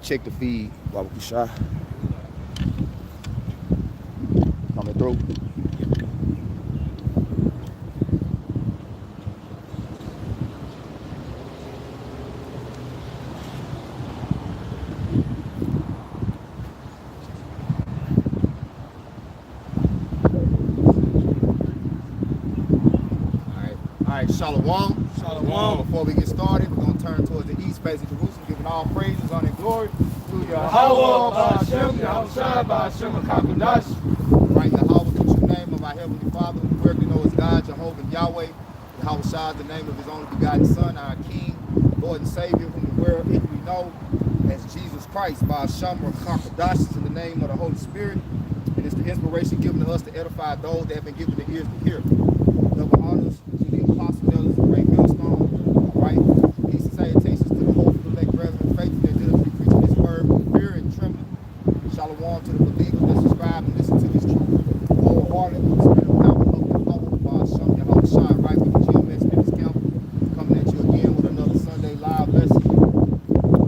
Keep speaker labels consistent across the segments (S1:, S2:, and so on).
S1: check the feed, Baba Kusha. Coming through. All right, Shalom.
S2: Shalom.
S1: Before we get started, we're going to turn towards the east face of Jerusalem, giving all praises, honor, and glory to
S2: Yahweh, Ba'ashem, Yahushua, Ba'ashem, HaKadosh.
S1: Right, Yahweh, the true name of our Heavenly Father, who correctly know as God, Jehovah, Yahweh. Yahushua, the name of his only begotten Son, our King, Lord and Savior, whom the world equally know as Jesus Christ, Ba'ashem, HaKadosh, in the name of the Holy Spirit. And it's the inspiration given to us to edify those that have been given the ears to hear. Double honors to the apostle, elders, and great millstone. Right? Peace and salutations to the whole elect brethren, faithful and diligently preaching his word with fear and trembling. Shalom to the believers that subscribe and listen to this truth wholeheartedly, with the spirit of power, love, and hope, Ba'ashem, Yahushua, right with the GMS Fitness Camp, coming at you again with another Sunday live lesson.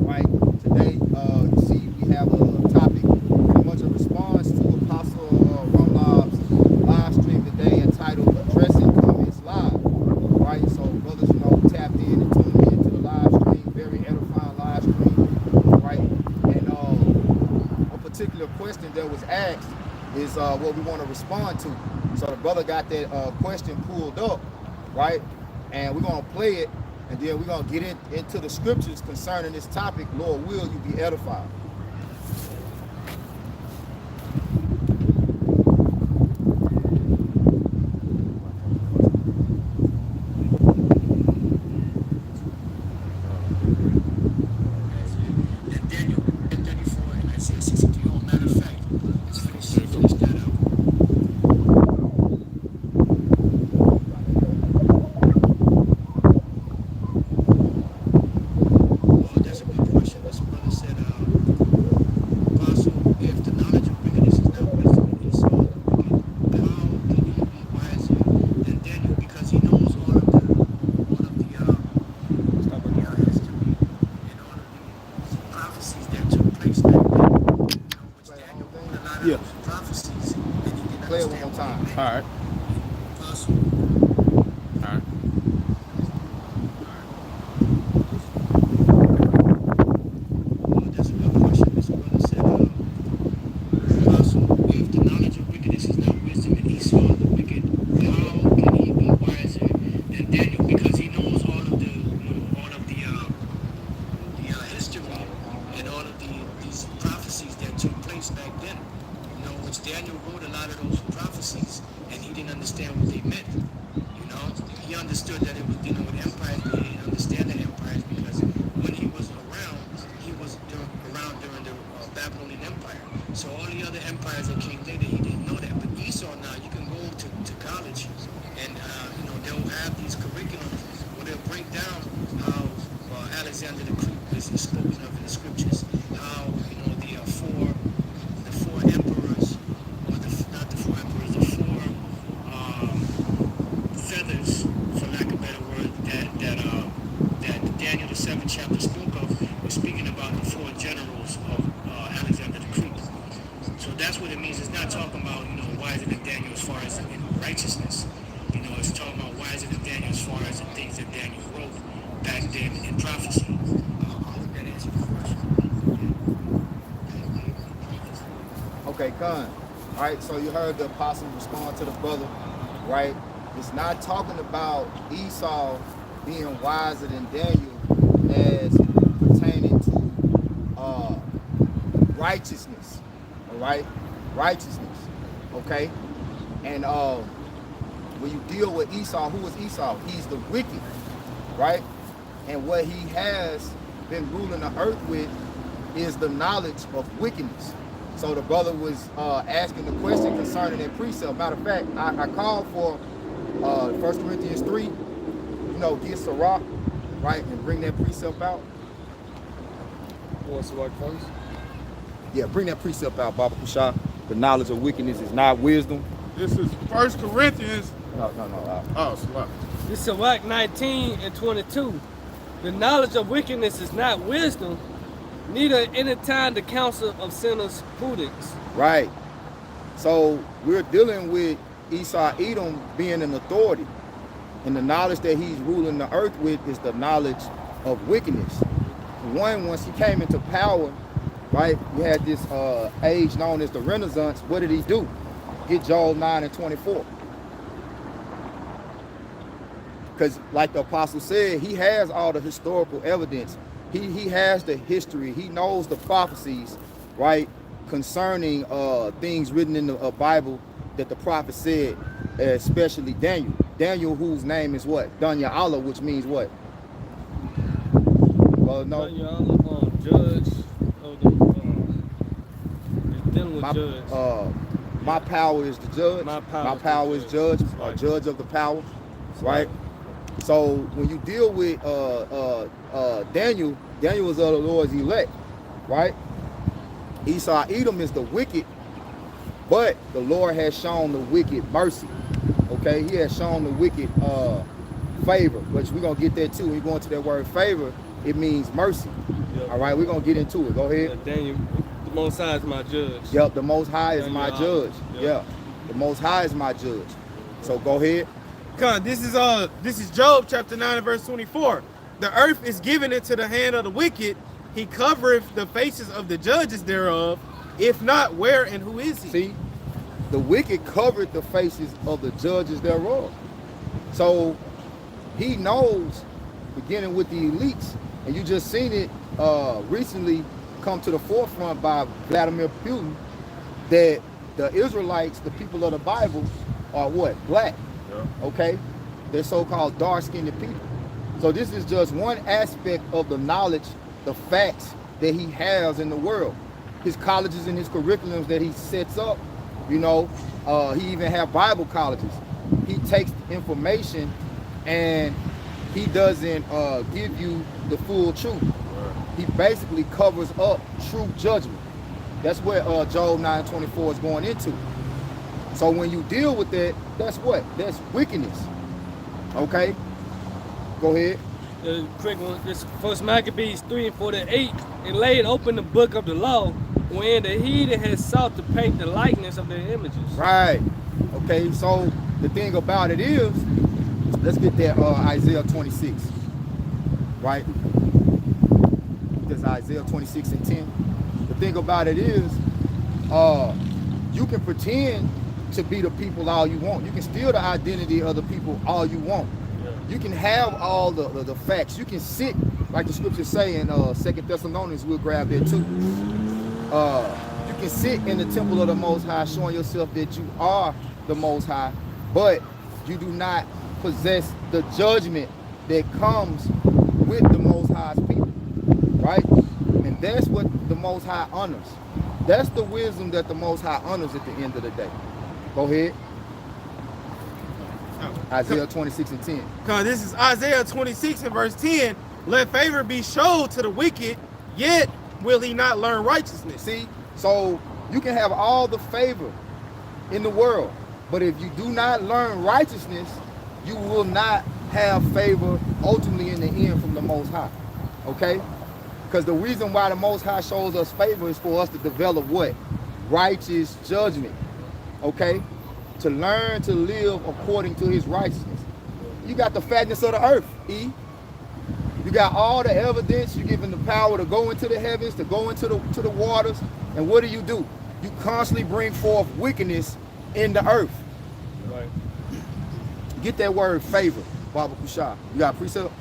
S1: Right? Today, you see, we have a topic, pretty much a response to Apostle Ronlob's live stream today entitled Addressing Live. Right? So brothers, tapped in and tuned in to the live stream, very edifying live stream. Right? And a particular question that was asked is what we want to respond to. So the brother got that question pulled up, right? And we're going to play it, and then we're going to get into the scriptures concerning this topic. Lord, will you be edified? Play it one more time.
S2: All right.
S1: Okay, Khan. All right, so you heard the apostle respond to the brother, right? It's not talking about Esau being wiser than Daniel as pertaining to righteousness, all right? Righteousness, okay? And when you deal with Esau, who is Esau? He's the wicked, right? And what he has been ruling the earth with is the knowledge of wickedness. So the brother was asking the question concerning that precept. Matter of fact, I called for 1 Corinthians 3, get Sirach, right, and bring that precept out.
S2: What's Sirach first?
S1: Yeah, bring that precept out, Baba Kusha. The knowledge of wickedness is not wisdom.
S2: This is 1 Corinthians.
S1: No.
S2: Sirach.
S3: This is Sirach 19 and 22. The knowledge of wickedness is not wisdom, Neither entertain the counsel of sinners' prudence.
S1: Right. So we're dealing with Esau Edom being an authority. And the knowledge that he's ruling the earth with is the knowledge of wickedness. Once he came into power, right, we had this age known as the Renaissance. What did he do? Get Joel 9:24. Because like the apostle said, he has all the historical evidence. He has the history. He knows the prophecies, right, concerning things written in the Bible that the prophet said, especially Daniel. Daniel, whose name is what? Danya Allah, which means what? Well, no.
S3: Danya Allah, judge of the dealing with judge.
S1: My power is the judge.
S3: My
S1: power is judge,
S3: right.
S1: Judge of the power, right? So when you deal with Daniel, Daniel was of the Lord's elect, right? Esau Edom is the wicked, but the Lord has shown the wicked mercy. Okay, he has shown the wicked favor, which we're gonna get there too. When you go into that word favor, it means mercy. Yep. All right, we're gonna get into it. Go ahead.
S3: Daniel, the Most High is my judge.
S1: Yep, the Most High is
S3: Daniel
S1: my judge.
S3: Yep.
S1: Yeah, the Most High is my judge. So go ahead.
S2: God, this is Job chapter 9 and verse 24. The earth is given into the hand of the wicked. He covereth the faces of the judges thereof. If not, where and who is he?
S1: See, the wicked covered the faces of the judges thereof. So he knows, beginning with the elites, and you just seen it recently come to the forefront by Vladimir Putin, that the Israelites, the people of the Bible, are what? Black. Yeah. Okay? They're so-called dark-skinned people. So this is just one aspect of the knowledge, the facts that he has in the world. His colleges and his curriculums that he sets up, you know, he even have Bible colleges. He takes information and he doesn't give you the full truth. He basically covers up true judgment. That's where Job 9:24 is going into. So when you deal with that, that's what? That's wickedness. Okay? Go ahead.
S3: Quick one. This First Maccabees 3:48. And laid open the book of the law, wherein the heathen has sought to paint the likeness of their images.
S1: Right. Okay, so the thing about it is, let's get that Isaiah 26. Right? There's Isaiah 26 and 10. The thing about it is, you can pretend to be the people all you want. You can steal the identity of the people all you want. Yeah. You can have all the facts. You can sit, like the scriptures say in 2 Thessalonians, we'll grab that too. You can sit in the temple of the Most High, showing yourself that you are the Most High, but you do not possess the judgment that comes with the Most High's people, right? And that's what the Most High honors. That's the wisdom that the Most High honors at the end of the day. Go ahead. Isaiah 26 and 10.
S2: God, this is Isaiah 26 and verse 10. Let favor be showed to the wicked, yet will he not learn righteousness.
S1: See, so you can have all the favor in the world, but if you do not learn righteousness, you will not have favor ultimately in the end from the Most High. Okay? Because the reason why the Most High shows us favor is for us to develop what? Righteous judgment. Okay? To learn to live according to his righteousness. You got the fatness of the earth, E. You got all the evidence. You're given the power to go into the heavens, to go into the waters. And what do? You constantly bring forth wickedness in the earth.
S3: Right.
S1: Get that word favor, Baba Kushah. You got a precept?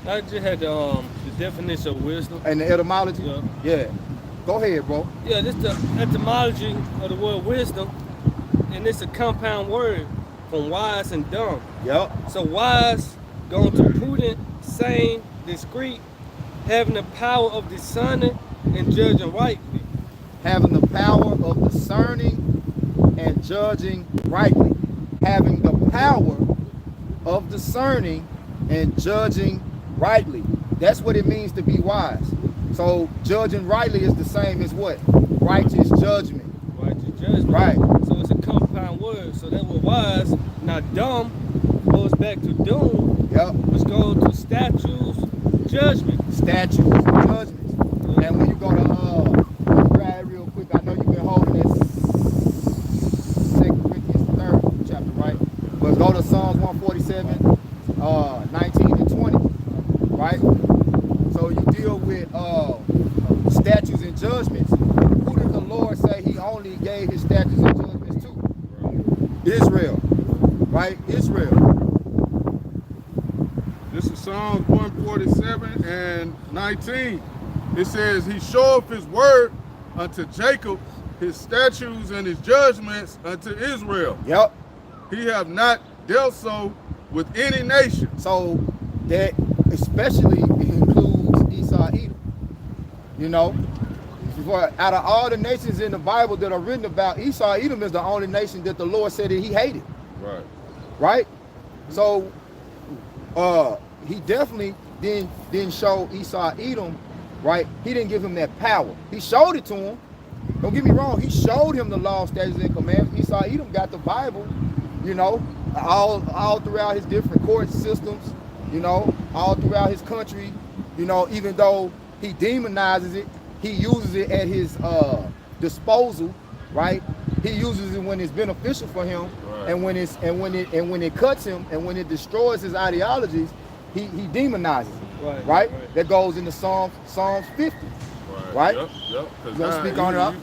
S3: I just had the definition of wisdom.
S1: And the etymology?
S3: Yeah.
S1: Yeah. Go ahead, bro.
S3: Yeah, this the etymology of the word wisdom. And it's a compound word from wise and dumb.
S1: Yep.
S3: So wise going to prudent, sane, discreet, having the power of discerning and judging rightly.
S1: Having the power of discerning and judging rightly. Having the power of discerning and judging rightly. That's what it means to be wise. So judging rightly is the same as what? Righteous judgment.
S3: Righteous judgment.
S1: Right.
S3: So it's a compound word. So that word wise, now dumb, goes back to doom.
S1: Yep.
S3: Which goes to statutes, judgment.
S1: Statutes, judgments. Yep. And when you go to Go to Psalms 147, 19 and 20, right? So you deal with statutes and judgments. Who did the Lord say he only gave his statutes and judgments to? Israel, right? Israel.
S4: This is Psalms 147 and 19. It says, he showeth his word unto Jacob, his statutes and his judgments unto Israel.
S1: Yep.
S4: He have not dealt so with any nation.
S1: So that especially includes Esau, Edom. You know, out of all the nations in the Bible that are written about, Esau, Edom is the only nation that the Lord said that he hated.
S4: Right.
S1: Right? So he definitely didn't show Esau, Edom, right? He didn't give him that power. He showed it to him. Don't get me wrong, he showed him the law, statutes, and commandments. Esau, Edom got the Bible, you know, all throughout his different court systems, you know, all throughout his country, you know, even though he demonizes it, he uses it at his disposal, right? He uses it when it's beneficial for him, right. and when it cuts him, and when it destroys his ideologies, he demonizes it, right? That goes into Psalms 50, right?
S4: Yep.
S1: You gonna speak on it up?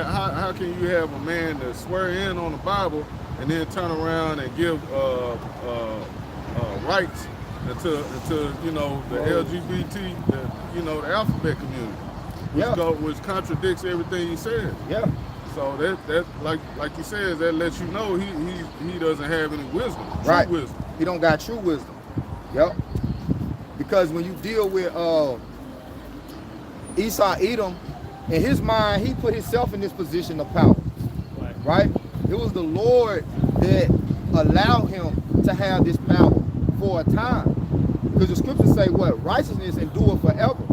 S4: How can you have a man that swear in on the Bible and then turn around and give rights to you know the LGBT, you know, the alphabet community, which contradicts everything he said.
S1: Yeah.
S4: So that like you said, that lets you know he doesn't have any wisdom.
S1: Right.
S4: True wisdom.
S1: He don't got true wisdom. Yep. Because when you deal with Esau, Edom, in his mind, he put himself in this position of power. Right? It was the Lord that allowed him to have this power for a time. Because the scriptures say what? Righteousness endure forever.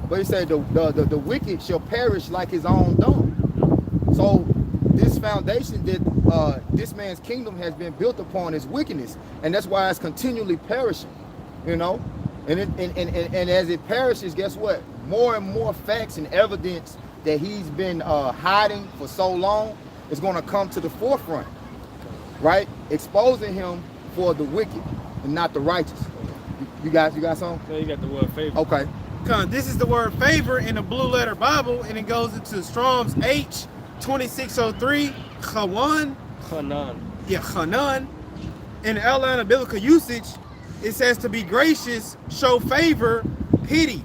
S1: But he said the wicked shall perish like his own dung. So this foundation that this man's kingdom has been built upon is wickedness. And that's why it's continually perishing. You know? And as it perishes, guess what? More and more facts and evidence that he's been hiding for so long is going to come to the forefront, right? Exposing him for the wicked and not the righteous. You got something?
S3: Yeah, you got the word favor.
S1: Okay.
S2: This is the word favor in the Blue Letter Bible, and it goes into Strong's H 2603, Chanan. Yeah, Chanan. In the outline of biblical usage, it says to be gracious, show favor, pity.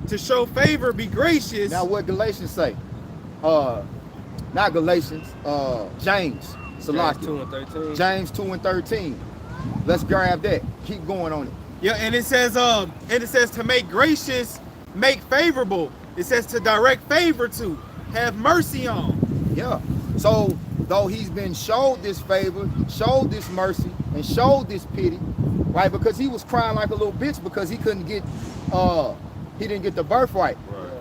S2: To show favor, be gracious.
S1: Now what Galatians say? Not Galatians, James.
S3: James 2 and 13.
S1: James 2 and 13. Let's grab that. Keep going on it.
S2: Yeah, and it says to make gracious, make favorable. It says to direct favor to, have mercy on.
S1: Yeah. So though he's been showed this favor, showed this mercy, and showed this pity, right? Because he was crying like a little bitch because he couldn't get he didn't get the birthright. Right.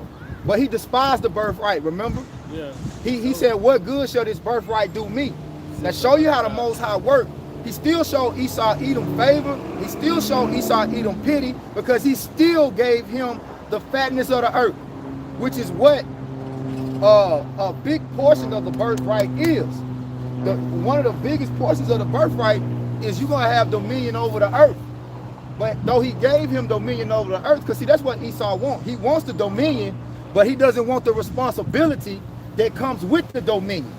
S1: But he despised the birthright, remember?
S3: Yeah.
S1: He said, what good shall this birthright do me? Now show you how the Most High worked. He still showed Esau, Edom favor. He still showed Esau, Edom pity, because he still gave him the fatness of the earth, which is what a big portion of the birthright is. One of the biggest portions of the birthright is you're going to have dominion over the earth. But though he gave him dominion over the earth, because see, that's what Esau wants. He wants the dominion, but he doesn't want the responsibility that comes with the dominion.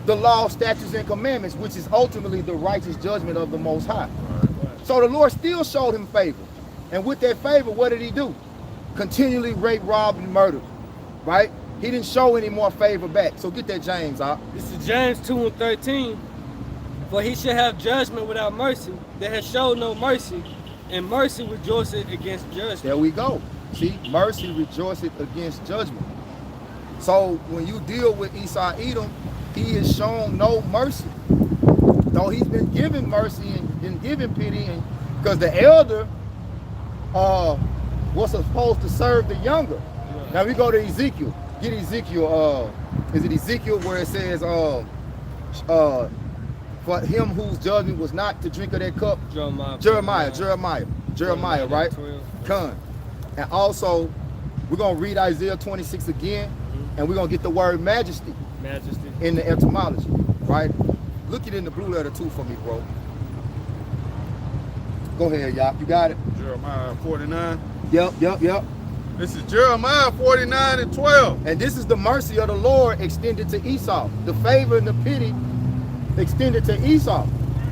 S1: The law, statutes, and commandments, which is ultimately the righteous judgment of the Most High. So the Lord still showed him favor. And with that favor, what did he do? Continually rape, rob, and murder. Right? He didn't show any more favor back. So get that James out.
S3: This is James 2 and 13. For he shall have judgment without mercy, that has showed no mercy, and mercy rejoiceth against judgment.
S1: There we go. See, mercy rejoiceth against judgment. So when you deal with Esau, Edom, he has shown no mercy. Though he's been given mercy and given pity, and because the elder was supposed to serve the younger. Yeah. Now we go to Ezekiel. Get Ezekiel. Is it Ezekiel where it says, for him whose judgment was not to drink of that cup? Jeremiah, right? Come. And also, we're going to read Isaiah 26 again, and we're going to get the word majesty in the etymology, right? Look it in the Blue Letter too for me, bro. Go ahead, y'all. You got it?
S4: Jeremiah 49.
S1: Yep.
S4: This is Jeremiah 49 and 12.
S1: And this is the mercy of the Lord extended to Esau. The favor and the pity extended to Esau.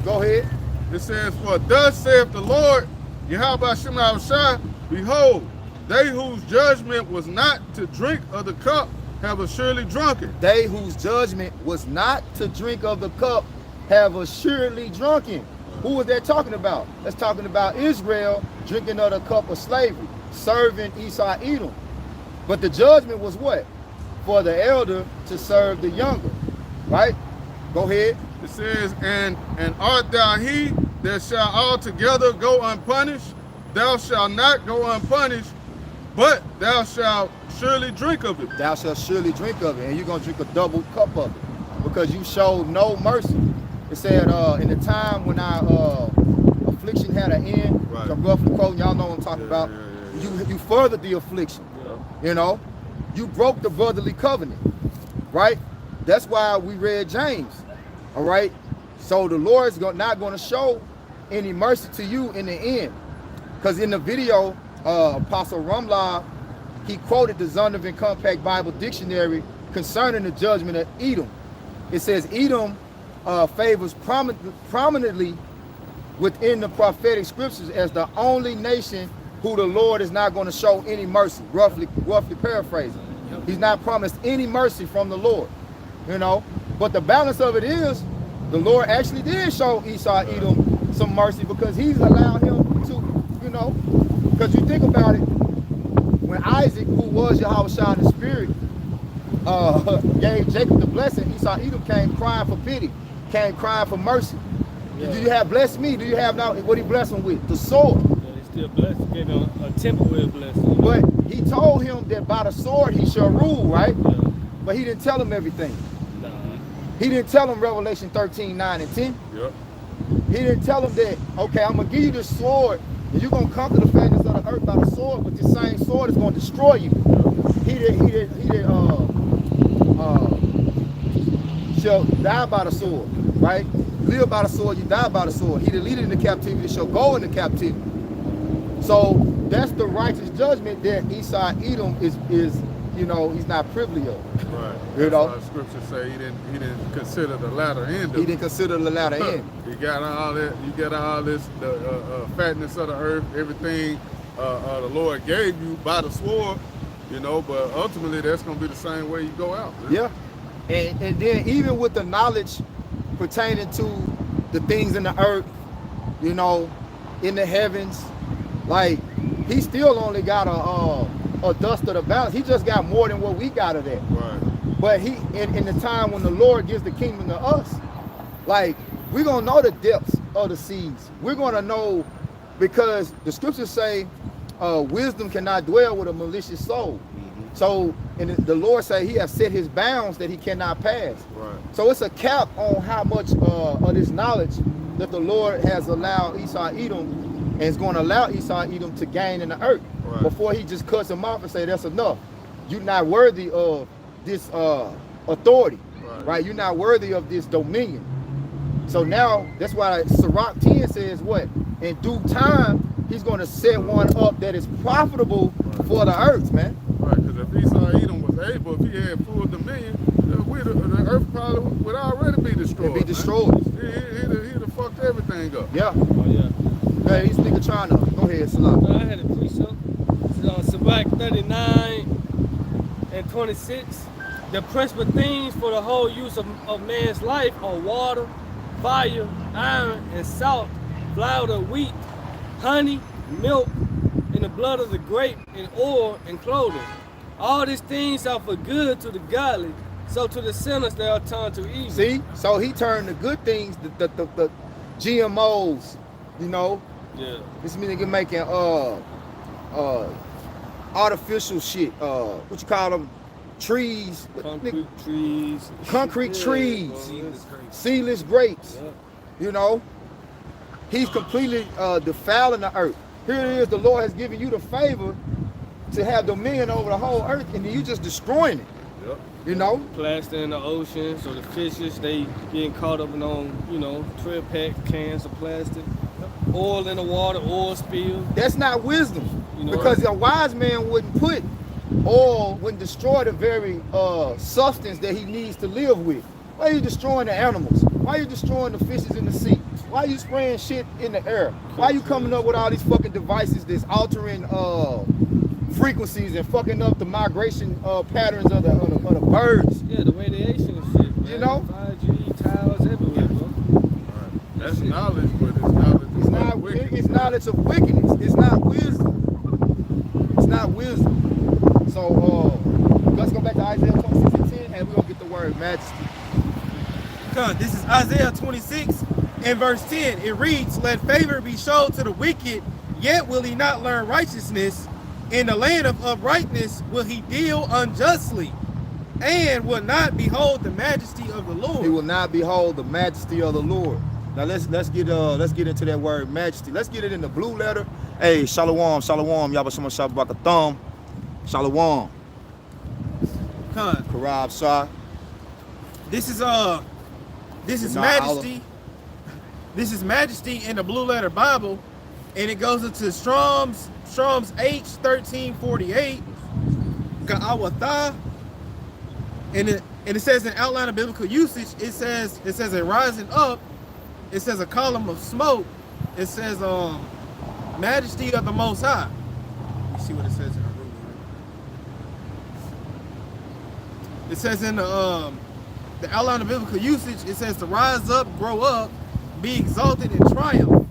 S1: Go ahead.
S4: It says, for thus saith the Lord, Yahweh Shai, behold, they whose judgment was not to drink of the cup have assuredly drunken.
S1: They whose judgment was not to drink of the cup have assuredly drunken. Who was that talking about? That's talking about Israel drinking of the cup of slavery, serving Esau Edom. But the judgment was what? For the elder to serve the younger, right? Go ahead.
S4: It says, and art thou he that shall altogether go unpunished? Thou shalt not go unpunished, but thou shalt surely drink of it.
S1: Thou shalt surely drink of it, and you're going to drink a double cup of it, because you showed no mercy. It said, in the time when our affliction had an end,
S4: Right.
S1: I'm roughly quoting, y'all know what I'm talking about. You furthered the affliction.
S4: Yeah.
S1: You know, you broke the brotherly covenant, right? That's why we read James, all right? So the Lord's not going to show any mercy to you in the end. Because in the video, Apostle Rumlaw, he quoted the Zondervan Compact Bible Dictionary concerning the judgment of Edom. It says Edom favors prominently within the prophetic scriptures as the only nation who the Lord is not going to show any mercy, roughly paraphrasing. He's not promised any mercy from the Lord, you know. But the balance of it is, the Lord actually did show Esau Edom some mercy, because he's allowed him to, you know, because you think about it, when Isaac, who was Yahweh in the spirit, gave Jacob the blessing, Esau Edom came crying for pity, came crying for mercy.
S3: Yeah.
S1: Do you have blessed me? Do you have now what he blessed him with? The sword.
S3: Yeah, he still blessed. Gave him a temporary blessing.
S1: But he told him that by the sword he shall rule, right?
S3: Yeah.
S1: But he didn't tell him everything.
S3: Nah.
S1: He didn't tell him Revelation 13, 9, and 10.
S4: Yep.
S1: He didn't tell him that, okay, I'm going to give you this sword, and you're going to conquer the fatness of the earth by the sword, but this same sword is going to destroy you. Shall die by the sword, right? Live by the sword, you die by the sword. He that leadeth into captivity shall go into captivity. So that's the righteous judgment that Esau Edom is, you know, he's not privy of.
S4: Right.
S1: You
S4: That's
S1: know?
S4: why the scripture say he didn't consider the latter end of
S1: He
S4: it.
S1: didn't consider the latter end.
S4: You got all that. You got all this, the fatness of the earth, everything the Lord gave you by the sword, you know. But ultimately, that's gonna be the same way you go out. Man.
S1: Yeah. And then even with the knowledge pertaining to the things in the earth, you know, in the heavens, like he still only got a dust of the balance. He just got more than what we got of that.
S4: Right.
S1: But he in the time when the Lord gives the kingdom to us, like we're gonna know the depths of the seas. We're gonna know, because the scriptures say wisdom cannot dwell with a malicious soul. So, and the Lord say he has set his bounds that he cannot pass.
S4: Right.
S1: So it's a cap on how much of this knowledge that the Lord has allowed Esau Edom, and is going to allow Esau Edom to gain in the earth.
S4: Right.
S1: Before he just cuts him off and say that's enough. You're not worthy of this authority, right? You're not worthy of this dominion. So now that's why Sirach 10 says what? In due time, he's going to set one up that is profitable for the earth, man.
S4: Right, because if Esau Edom was able, if he had full dominion, the earth probably would already be destroyed.
S1: It'd be destroyed.
S4: He'd have fucked everything up.
S1: Yeah.
S3: Oh yeah.
S1: Hey, these niggas trying to. Go ahead, Salah.
S3: So I had a precept. Sirach 39 and 26. The principal things for the whole use of man's life are water, fire, iron, and salt, flour of wheat, honey, milk, and the blood of the grape, and oil, and clothing. All these things are for good to the godly, so to the sinners they are turned to evil.
S1: See? So he turned the good things, the GMOs, you know.
S3: Yeah.
S1: This nigga making artificial shit. What you call them? Trees.
S3: Concrete trees.
S1: Concrete trees.
S3: Seedless grapes.
S1: Seedless grapes.
S3: Yeah.
S1: You know. He's completely defiling the earth. Here it is, the Lord has given you the favor to have dominion over the whole earth, and then you just destroying it.
S4: Yep.
S1: You know?
S3: Plastic in the ocean, so the fishes, they getting caught up in on, you know, 12-pack cans of plastic. Oil in the water, oil spill.
S1: That's not wisdom.
S3: You know,
S1: because a wise man wouldn't put oil, wouldn't destroy the very substance that he needs to live with. Why are you destroying the animals? Why are you destroying the fishes in the sea? Why are you spraying shit in the air? Why are you coming up with all these fucking devices that's altering frequencies and fucking up the migration patterns of the birds?
S3: Yeah, the radiation and shit, man.
S1: You know?
S3: 5G towers everywhere, bro.
S4: Right. That's knowledge, but it's knowledge.
S1: It's knowledge of wickedness. It's not wisdom. It's not wisdom. So let's go back to Isaiah 26:10, and we're gonna get the word majesty.
S2: This is Isaiah 26 and verse 10. It reads, "Let favor be shown to the wicked, yet will he not learn righteousness. In the land of uprightness will he deal unjustly, and will not behold the majesty of the Lord."
S1: He will not behold the majesty of the Lord. Now let's get into that word majesty. Let's get it in the blue letter. Hey, shalom, shalom, Yabba Shema Shabbat Thumb. Shalom. Karab Shah.
S2: This is
S1: Nah,
S2: majesty. This is majesty in the blue letter Bible, and it goes into Strong's H 1348. Ka'awatha. And it says in outline of biblical usage, it says a rising up. It says a column of smoke. It says majesty of the Most High. Let me see what it says in the root. It says in the outline of biblical usage, it says to rise up, grow up, be exalted and triumph.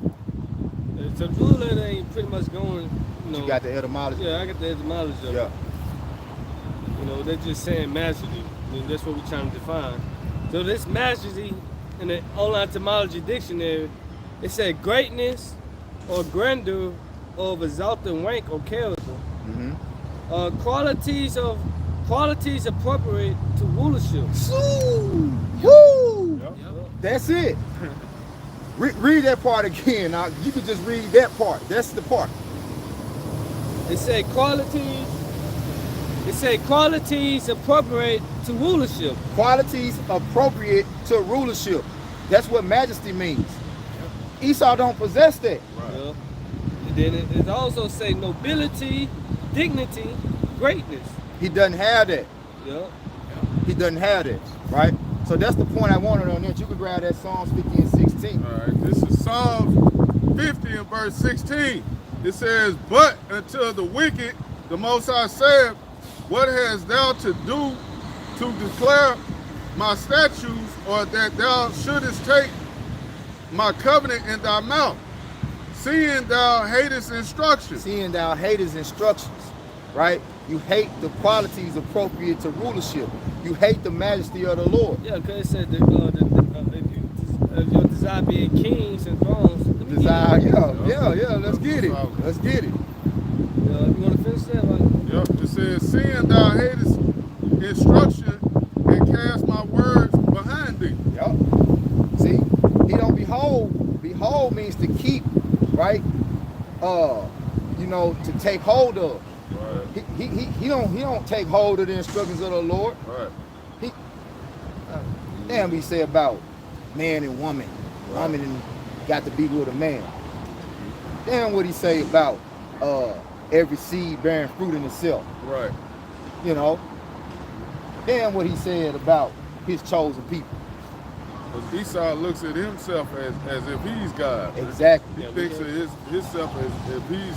S3: So blue letter ain't pretty much going, you know.
S1: You got the etymology?
S3: Yeah, I got the etymology of it.
S1: Yeah.
S3: You know, they're just saying majesty. I mean, that's what we're trying to define. So this majesty in the online etymology dictionary, it said greatness or grandeur of exalted rank or character.
S1: Mm-hmm.
S3: Qualities appropriate to rulership.
S1: Woo!
S3: Yep.
S1: That's it. Read that part again. Now you can just read that part. That's the part.
S3: It said qualities. It said qualities appropriate to rulership.
S1: Qualities appropriate to rulership. That's what majesty means. Esau don't possess that.
S4: Right.
S3: Yeah. And then it also say nobility, dignity, greatness.
S1: He doesn't have that.
S3: Yeah.
S1: He doesn't have that. Right? So that's the point I wanted on that. You can grab that Psalms 50 and 16.
S4: All right, this is Psalms 50 and verse 16. It says, "But unto the wicked, the Most High said, what hast thou to do to declare my statutes, or that thou shouldest take my covenant in thy mouth, seeing thou hatest instruction?"
S1: Seeing thou hatest instructions. Right? You hate the qualities appropriate to rulership. You hate the majesty of the Lord.
S3: Yeah, because it said that if your desire being kings and thrones.
S1: Desire, yeah, let's get it. Let's get it.
S3: You want to finish that? Right?
S4: Yep, it says, "Seeing thou hatest instruction, and cast my words behind thee."
S1: Yep. See, he don't behold. Behold means to keep, right? To take hold of.
S4: Right.
S1: He don't take hold of the instructions of the Lord.
S4: Right.
S1: Damn, we say about man and woman.
S4: Right.
S1: Woman got to be with a man. Damn, what he say about every seed bearing fruit in itself.
S4: Right.
S1: You know. Damn, what he said about his chosen people.
S4: But Esau looks at himself as if he's God.
S1: Exactly.
S4: He thinks of himself as if he's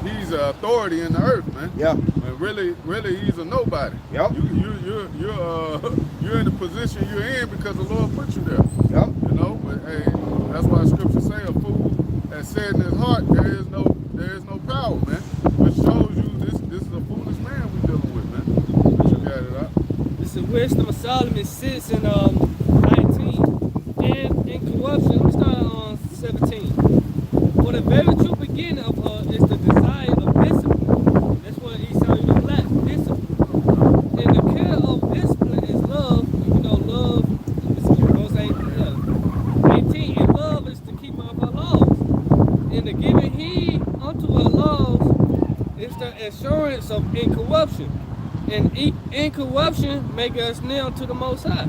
S4: he's an authority in the earth, man.
S1: Yeah.
S4: And really, he's a nobody.
S1: Yep.
S4: You're in the position you're in because the Lord put you there.
S1: Yep.
S4: You know, but hey, that's why Scripture say a fool has said in his heart there is no power, man. Which shows you this is a foolish man we dealing with, man. But you got it out.
S3: This is wisdom of Solomon 6 and 19. And in corruption, let me start on 17. For the very true beginning of her is the desire of discipline. That's what Esau lack, discipline. And the care of discipline is love. You know, love is to keep those 18. And love is to keep up her laws. And the giving heed unto her laws is the assurance of incorruption. and incorruption make us near to the Most High.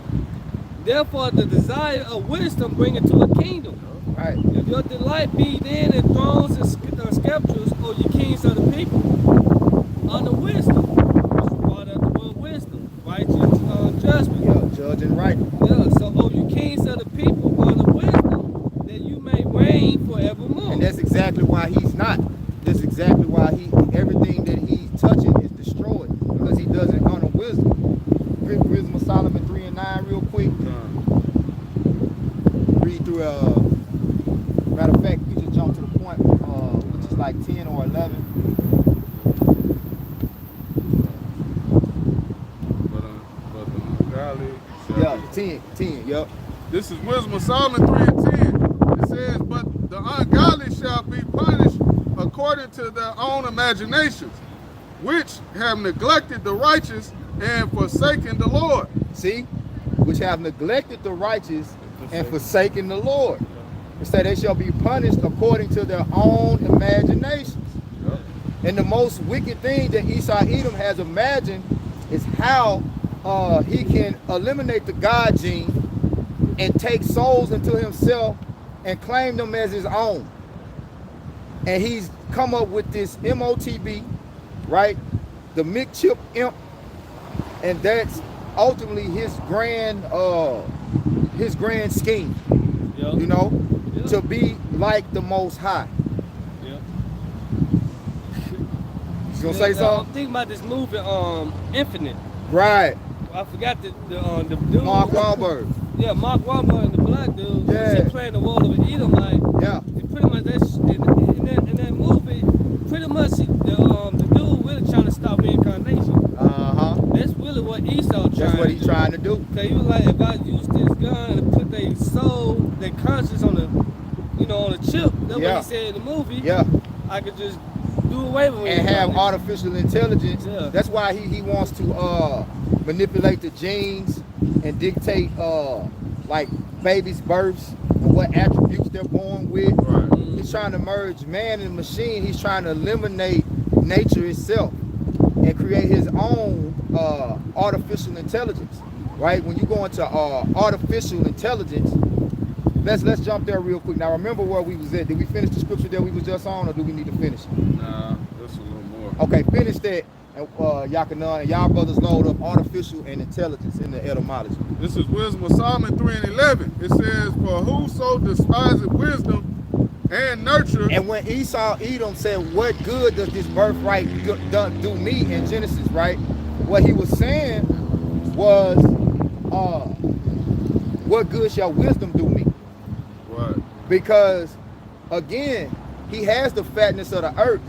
S3: Therefore, the desire of wisdom bringeth to a kingdom.
S1: Right.
S3: If your delight be then in thrones and scepters, or ye kings of the people, under wisdom, part of the word wisdom, righteous judgment.
S1: Yeah, judge and right.
S3: Yeah, so oh, you kings of the people, under wisdom, that you may reign forevermore.
S1: And that's exactly why he's not. That's exactly why everything that he's touching is destroyed, because he doesn't honor wisdom. Wisdom of Solomon 3 and 9 real quick. Read through matter of fact, you just jump to the point, which is like 10 or 11. Yeah, 10, yep.
S4: This is Wisdom of Solomon 3 and 10. It says, but the ungodly shall be punished according to their own imaginations, which have neglected the righteous and forsaken the Lord.
S1: See, which have neglected the righteous and forsaken the Lord. It said they shall be punished according to their own imaginations.
S4: Yep.
S1: And the most wicked thing that Esau Edom has imagined is how he can eliminate the God gene and take souls into himself and claim them as his own. And he's come up with this MOTB, right? The McChip imp. And that's ultimately his grand scheme.
S3: Yep.
S1: You know,
S3: Yep.
S1: to be like the Most High.
S3: Yep.
S1: You gonna say
S3: I'm
S1: something?
S3: thinking about this movie, Infinite.
S1: Right.
S3: I forgot the dude.
S1: Mark Wahlberg.
S3: Yeah, Mark Wahlberg and the black dude.
S1: Yeah.
S3: He playing the role of an Edomite.
S1: Yeah.
S3: And pretty much in that movie, pretty much the dude really trying to stop reincarnation. That's really what Esau trying.
S1: That's what he's
S3: to do.
S1: trying to do.
S3: Cause he was like, if I use this gun and put their soul, their conscience on on a chip, that's what he said in the movie.
S1: Yeah.
S3: I could just do away with it
S1: And have artificial intelligence.
S3: Yeah.
S1: That's why he wants to manipulate the genes and dictate like babies' births and what attributes they're born with.
S4: Right.
S1: He's trying to merge man and machine. He's trying to eliminate nature itself and create his own artificial intelligence. Right? When you go into artificial intelligence, let's jump there real quick. Now remember where we was at. Did we finish the scripture that we was just on, or do we need to finish?
S4: Nah, that's a little more.
S1: Okay, finish that, and y'all can and y'all brothers load up artificial and intelligence in the etymology.
S4: This is Wisdom of Solomon 3 and 11. It says, for whoso despiseth wisdom and nurture.
S1: And when Esau Edom said, what good does this birthright do me in Genesis, right? What he was saying was, what good shall wisdom do me?
S4: Right.
S1: Because, again, he has the fatness of the earth,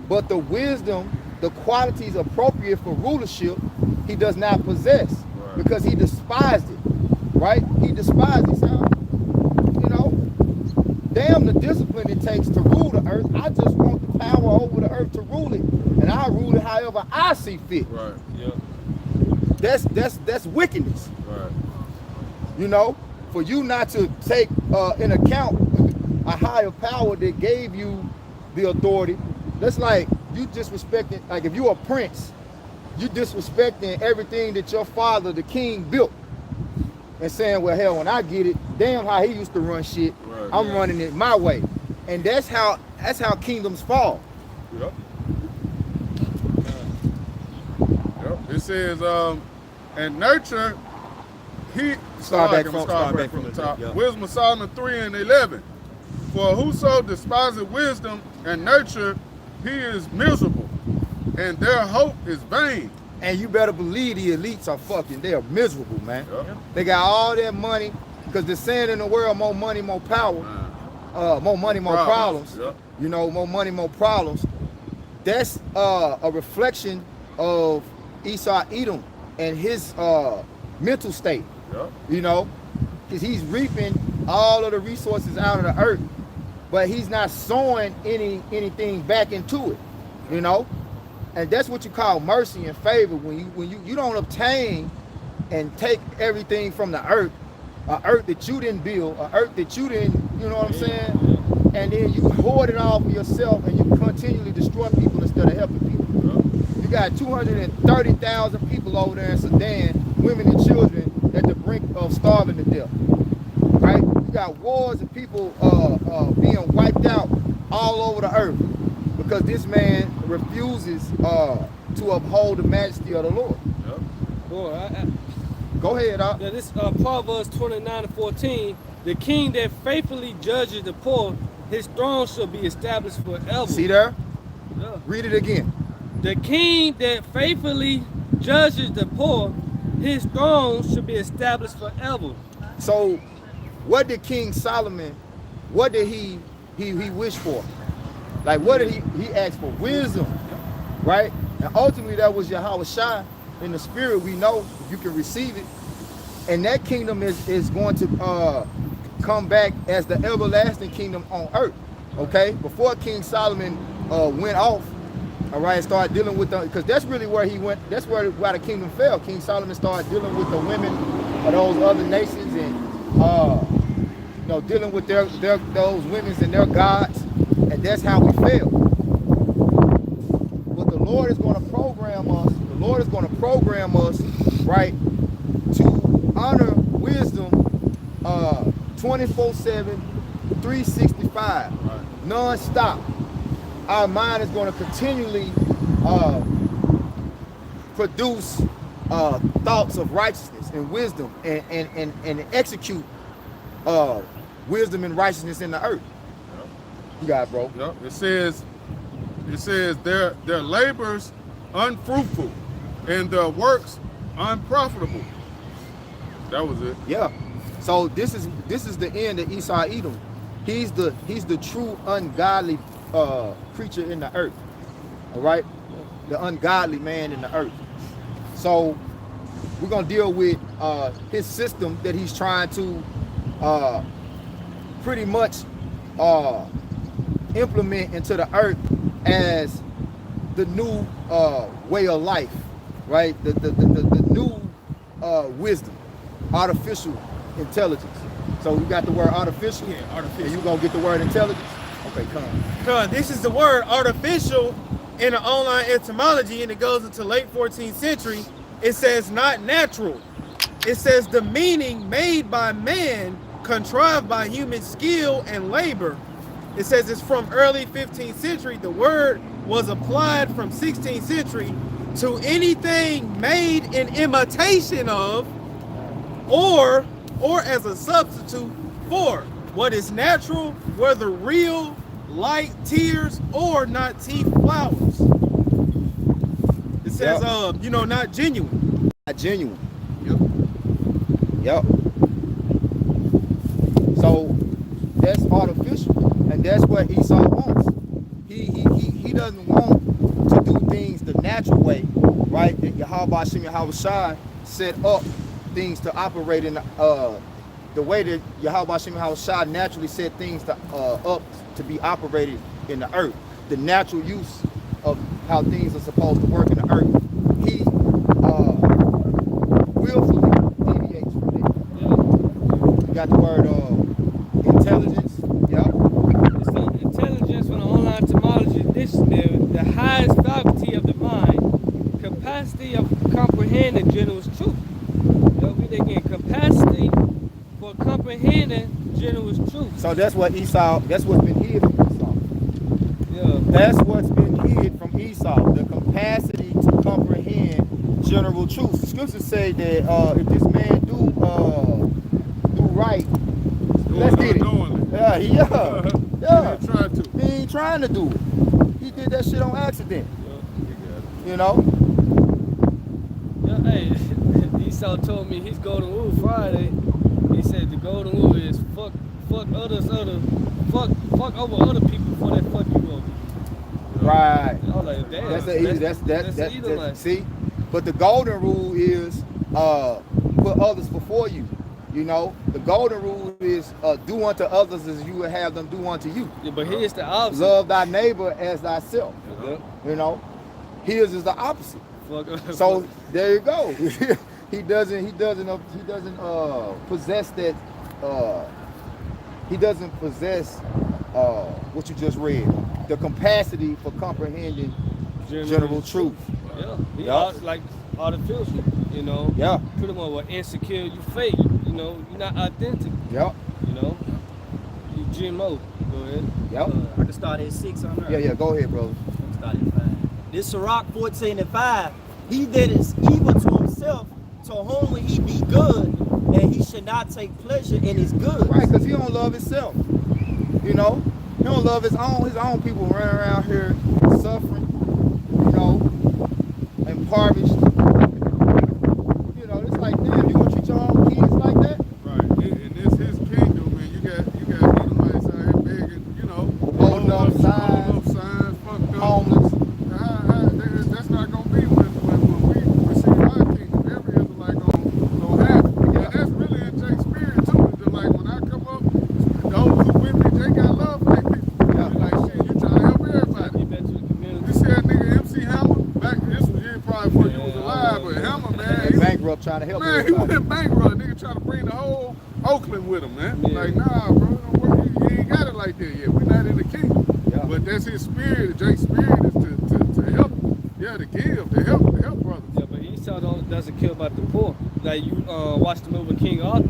S1: but the wisdom, the qualities appropriate for rulership, he does not possess.
S4: Right.
S1: Because he despised it, right? He despised it. So, you know, damn the discipline it takes to rule the earth. I just want the power over the earth to rule it, and I'll rule it however I see fit.
S4: Right.
S3: Yep.
S1: That's wickedness.
S4: Right.
S1: You know, for you not to take in account a higher power that gave you the authority. That's like you disrespecting, like if you're a prince, you disrespecting everything that your father, the king, built. And saying, well, hell, when I get it, damn how he used to run shit,
S4: Right,
S1: I'm running it my way. And that's how kingdoms fall.
S4: Yep. Yep. It says, and nurture, he
S1: Start back
S4: from
S1: from
S4: the top.
S1: yeah.
S4: Wisdom of Solomon 3 and 11. For whoso despiseth wisdom and nurture, he is miserable, and their hope is vain.
S1: And you better believe the elites are they're miserable, man.
S4: Yep.
S1: They got all that money, because they're saying in the world, more money, more power. More money, more problems.
S4: Yep.
S1: You know, more money, more problems. That's a reflection of Esau Edom and his mental state.
S4: Yep.
S1: You know, because he's reaping all of the resources out of the earth, but he's not sowing anything back into it. You know, and that's what you call mercy and favor, when you don't obtain and take everything from the earth, an earth that you didn't build, an earth that you didn't, you know what I'm saying? And then you hoard it all for yourself, and you continually destroy people instead of helping people.
S4: Yep.
S1: You got 230,000 people over there in Sudan, women and children at the brink of starving to death. Right? You got wars and people being wiped out all over the earth because this man refuses to uphold the majesty of the Lord.
S4: Yep.
S3: Boy,
S1: Go ahead,
S3: yeah, this Proverbs 29:14. The king that faithfully judges the poor, his throne shall be established forever.
S1: See there?
S3: Yeah.
S1: Read it again.
S3: The king that faithfully judges the poor, his throne should be established forever.
S1: So, what did King Solomon? What did he wish for? Like, what did he ask for? Wisdom, right? And ultimately, that was Yahweh Shai. In the spirit, we know you can receive it, and that kingdom is going to come back as the everlasting kingdom on earth. Okay, before King Solomon went off, all right, started dealing with the, because that's really where he went. That's why the kingdom fell. King Solomon started dealing with the women of those other nations, and dealing with those women and their gods, and that's how we fell. But the Lord is going to program us. The Lord is going to program us, right, to honor wisdom 24/7, 365, non-stop. Our mind is going to continually produce thoughts of righteousness and wisdom and execute wisdom and righteousness in the earth.
S4: Yep.
S1: You got it, bro.
S4: Yep. It says their labors unfruitful and their works unprofitable. That was it.
S1: Yeah. So this is the end of Esau Edom. He's the true ungodly creature in the earth. All right, the ungodly man in the earth. So we're gonna deal with his system that he's trying to pretty much implement into the earth as the new way of life, right? The new wisdom, artificial intelligence. So we got the word artificial.
S2: Yeah, artificial.
S1: And you gonna get the word intelligence? Okay, come.
S2: This is the word artificial in the online etymology, and it goes into late 14th century. It says not natural. It says the meaning made by man, contrived by human skill and labor. It says it's from early 15th century. The word was applied from 16th century to anything made in imitation of or as a substitute for what is natural, whether real, light tears, or not teeth flowers. It says, not genuine.
S1: Not genuine.
S2: Yep.
S1: Yep. So that's artificial, and that's what Esau wants. He doesn't want to do things the natural way, right? That Yahweh Shem Yahweh Shai set up things to operate in the way that Yahweh Shem Yahweh Shai naturally set things to up to be operated in the earth. The natural use of how things are supposed to work in the earth. He willfully deviates from it.
S3: Yeah.
S1: You got the word intelligence. Yep.
S3: It's the intelligence from the online etymology dictionary, the highest faculty of the mind, capacity of comprehending general truth. Read it again, capacity for comprehending general truth.
S1: So that's what Esau, that's what's been hid from Esau.
S3: Yeah.
S1: That's what's been hid from Esau, the capacity to comprehend general truth. The scriptures say that if this man do right, let's get it. Yeah.
S4: He
S1: He ain't trying to do it. He did that shit on accident.
S3: Yeah.
S1: You know?
S3: Yeah, hey, Esau told me he's golden rule Friday. He said the golden rule is fuck over other people before they fuck you over.
S1: Right.
S3: I was like, damn.
S1: That's see? But the golden rule is put others before you. You know, the golden rule is do unto others as you would have them do unto you.
S3: Yeah, but here's the opposite.
S1: Love thy neighbor as thyself.
S3: Yeah.
S1: You know, his is the opposite.
S3: So
S1: there you go. he doesn't possess that. He doesn't possess what you just read. The capacity for comprehending general truth.
S3: Yeah, he
S1: Yeah.
S3: like artificial, you know.
S1: Yeah.
S3: Pretty much what insecure, you fake, you know, you're not authentic,
S1: Yep.
S3: you know. You GMO. Go ahead.
S1: Yep.
S5: I can start at 6 on there.
S1: Yeah. Go ahead, brother.
S5: I'm starting at 5. This Sirach 14:5. He that is evil to himself, to whom will he be good, and he should not take pleasure in his good.
S1: Right, because he don't love himself. You know, he don't love his own people running around here suffering, you know, impoverished. You know, it's like, damn, you gonna treat your own kids like that?
S4: Right. And this his kingdom, man. You got Edomites out here begging, you know,
S1: Holding up signs,
S4: fucked up.
S1: homeless.
S4: That's not gonna be when we receive our kingdom. Every Israelite gonna have it.
S1: Yeah.
S4: And that's really in Jake's spirit too. It's just like when I come up, those who with me, they got love for their people.
S1: Yeah.
S4: It's like shit, you trying to help
S3: Give
S4: everybody.
S3: back to the community.
S4: You see that nigga MC Hammer? Back this was year probably before you was alive, but Hammer, man,
S1: And bankrupt trying to help
S4: man, he
S1: everybody.
S4: went bankrupt. Nigga trying to bring the whole Oakland with him, man.
S3: Yeah.
S4: Like, nah, bro, don't worry. He ain't got it like that yet. We're not in the kingdom.
S1: Yeah.
S4: But that's his spirit. Jake's spirit is to help. Yeah, to give, to help brothers.
S3: Yeah, but Esau doesn't care about the poor. Like you watch the movie King Arthur.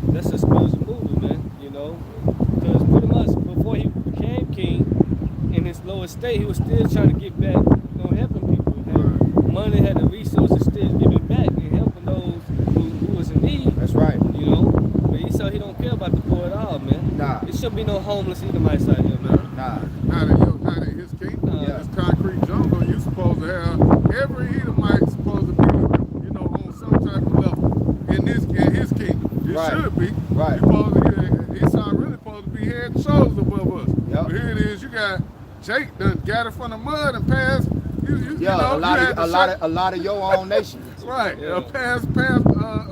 S3: That's a spiritual movie, man. You know, because pretty much before he became king, in his lower state, he was still trying to get back, you know, helping people. He had money, had the resources, still giving back and helping those who was in need.
S1: That's right.
S3: You know, but Esau, he don't care about the poor at all, man.
S1: Nah.
S3: It shouldn't be no homeless Edomites out here, man.
S1: Nah.
S4: Not in his kingdom.
S3: Yeah.
S4: This concrete jungle, you supposed to have every Edomite supposed to be, you know, on some type of level in his kingdom. It
S1: Right.
S4: should be.
S1: Right.
S4: You supposed to, Esau really supposed to be head and shoulders above us.
S1: Yep.
S4: But here it is, you got Jake done got it from the mud and passed. You
S1: Yeah,
S4: know,
S1: a lot of your own nation.
S4: right.
S3: Yeah.
S4: Past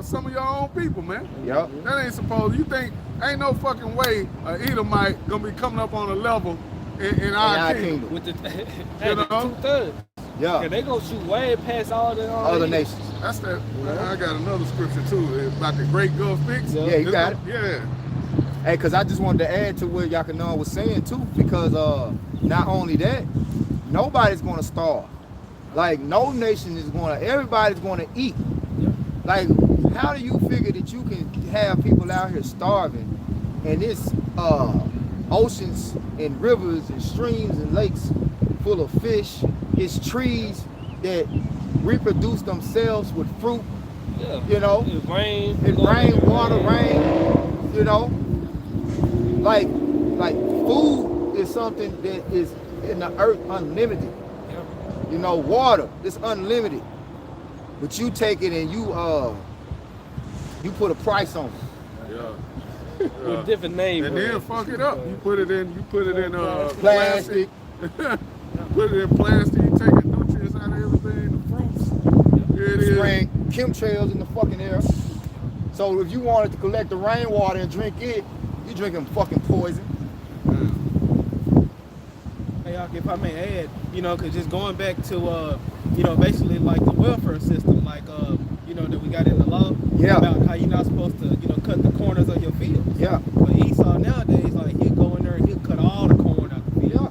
S4: some of your own people, man.
S1: Yep.
S4: That ain't supposed. You think ain't no fucking way a Edomite gonna be coming up on a level in our kingdom.
S3: With the,
S4: You know?
S3: 2/3.
S1: Yeah.
S3: Yeah, they gonna shoot way past all the
S1: Other nations.
S4: That's that. I got another scripture too about the Great Gulf Fix.
S3: Yeah.
S1: Yeah, you got it.
S4: Yeah.
S1: Hey, because I just wanted to add to what Yakanan was saying too, because not only that, nobody's going to starve. Like, no nation is going to, everybody's going to eat.
S3: Yeah.
S1: Like, how do you figure that you can have people out here starving and it's oceans and rivers and streams and lakes full of fish, it's trees that reproduce themselves with fruit,
S3: Yeah.
S1: you know?
S3: It rain.
S1: It rain, water, rain, you know? Like food is something that is in the earth unlimited.
S3: Yeah.
S1: You know, water is unlimited. But you take it and you put a price on it.
S4: Yeah.
S3: With different names.
S4: And then fuck it up. You put it in
S1: Plastic.
S4: Put it in plastic. You take the nutrients out of everything. The fruits. Here it is.
S1: Spraying chemtrails in the fucking air. So if you wanted to collect the rainwater and drink it, you drinking fucking poison.
S2: Hey, if I may add, you know, because just going back to, you know, basically like the welfare system, like, you know, that we got in the law
S1: Yeah.
S2: about how you're not supposed to, you know, cut the corners of your fields.
S1: Yeah.
S2: But Esau nowadays, like, he'll go in there and he'll cut all the corn out the field.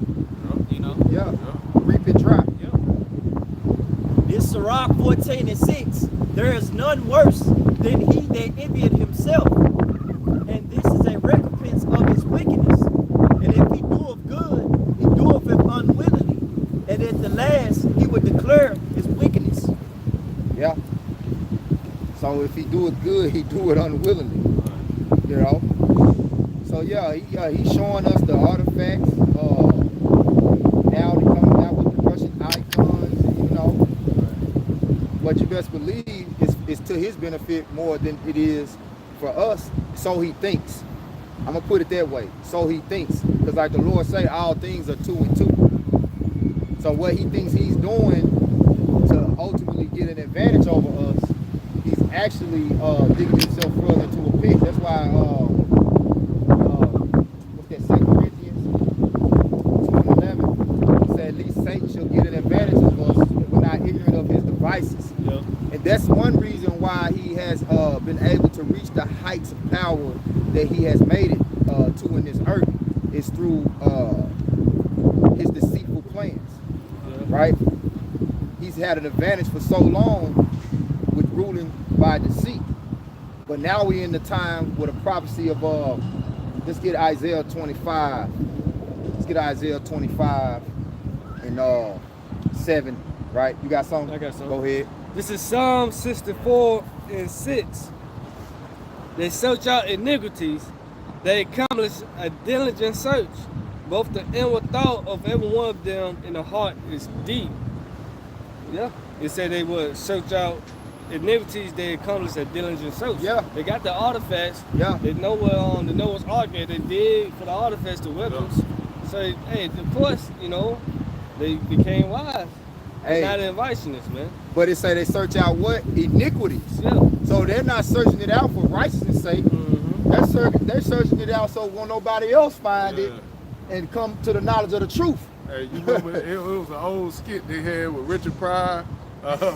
S2: You know?
S1: Yeah. Reap it dry.
S2: Yeah.
S5: This Sirach 14:6. There is none worse than he that envieth himself, and this is a recompense of his wickedness. And if he doeth good, he doeth it unwillingly, and at the last he would declare his wickedness.
S1: Yeah. So if he do it good, he do it unwillingly. You know. So yeah, he's showing us the artifacts. Now they're coming out with the Russian icons, you know. But you best believe it's to his benefit more than it is for us. So he thinks. I'm gonna put it that way. So he thinks, because like the Lord say, all things are 2 and 2. So what he thinks he's doing to ultimately get an advantage over us, he's actually digging himself further into a pit. That's why what's that, 2 Corinthians 2:11, he said at least Satan shall get an advantage of us if we're not ignorant of his devices.
S3: Yeah.
S1: And that's one reason why he has been able to reach the heights of power that he has made it to in this earth, is through his deceitful plans.
S3: Yeah.
S1: Right? He's had an advantage for so long with ruling by deceit. But now we in the time with a prophecy of let's get Isaiah 25. Let's get Isaiah 25 and 7, right? You got something?
S3: I got something.
S1: Go ahead.
S3: This is Psalm 64 and 6. They search out iniquities. They accomplish a diligent search. Both the inward thought of every one of them in the heart is deep. Yeah. It said they would search out iniquities. They accomplish a diligent search.
S1: Yeah.
S3: They got the artifacts.
S1: Yeah.
S3: They know where the Noah's Ark at. They dig for the artifacts, the weapons. So, hey, of course, you know, they became wise.
S1: Hey.
S3: Now they're inviting us, man.
S1: But it say they search out what? Iniquities.
S3: Yeah.
S1: So they're not searching it out for righteousness' sake.
S3: Mm-hmm.
S1: They're searching it out so won't nobody else find it and come to the knowledge of the truth.
S4: Hey, you remember it was an old skit they had with Richard Pryor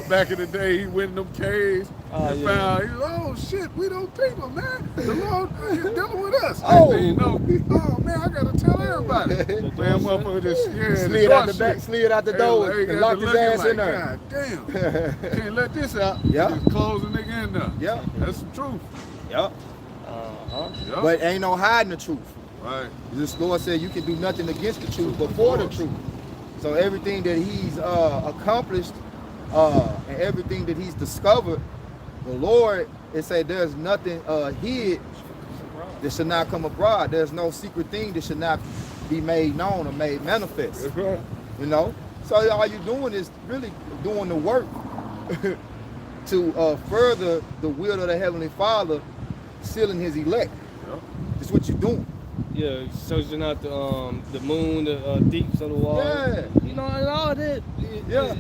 S4: back in the day. He went in them caves and found, he was, oh shit, we don't people, man. The Lord is dealing with us.
S1: Oh.
S4: And, you know, oh man, I gotta tell everybody. Man, motherfucker just
S1: Slid out the back, slid out the door,
S4: Hey,
S1: and locked his ass in there.
S4: God damn, can't let this out.
S1: Yeah.
S4: Just close the nigga in there.
S1: Yeah.
S4: That's the truth.
S1: Yep.
S4: Yep.
S1: But ain't no hiding the truth.
S4: Right.
S1: This Lord said you can do nothing against the truth, but for the truth. So everything that he's accomplished and everything that he's discovered, the Lord, it said there's nothing hid that should not come abroad. There's no secret thing that should not be made known or made manifest.
S4: That's right.
S1: You know? So all you're doing is really doing the work to further the will of the Heavenly Father, sealing his elect.
S4: Yep.
S1: That's what you're doing.
S3: Yeah, searching out the moon, the deeps of the water.
S1: Yeah.
S3: You know, and all that.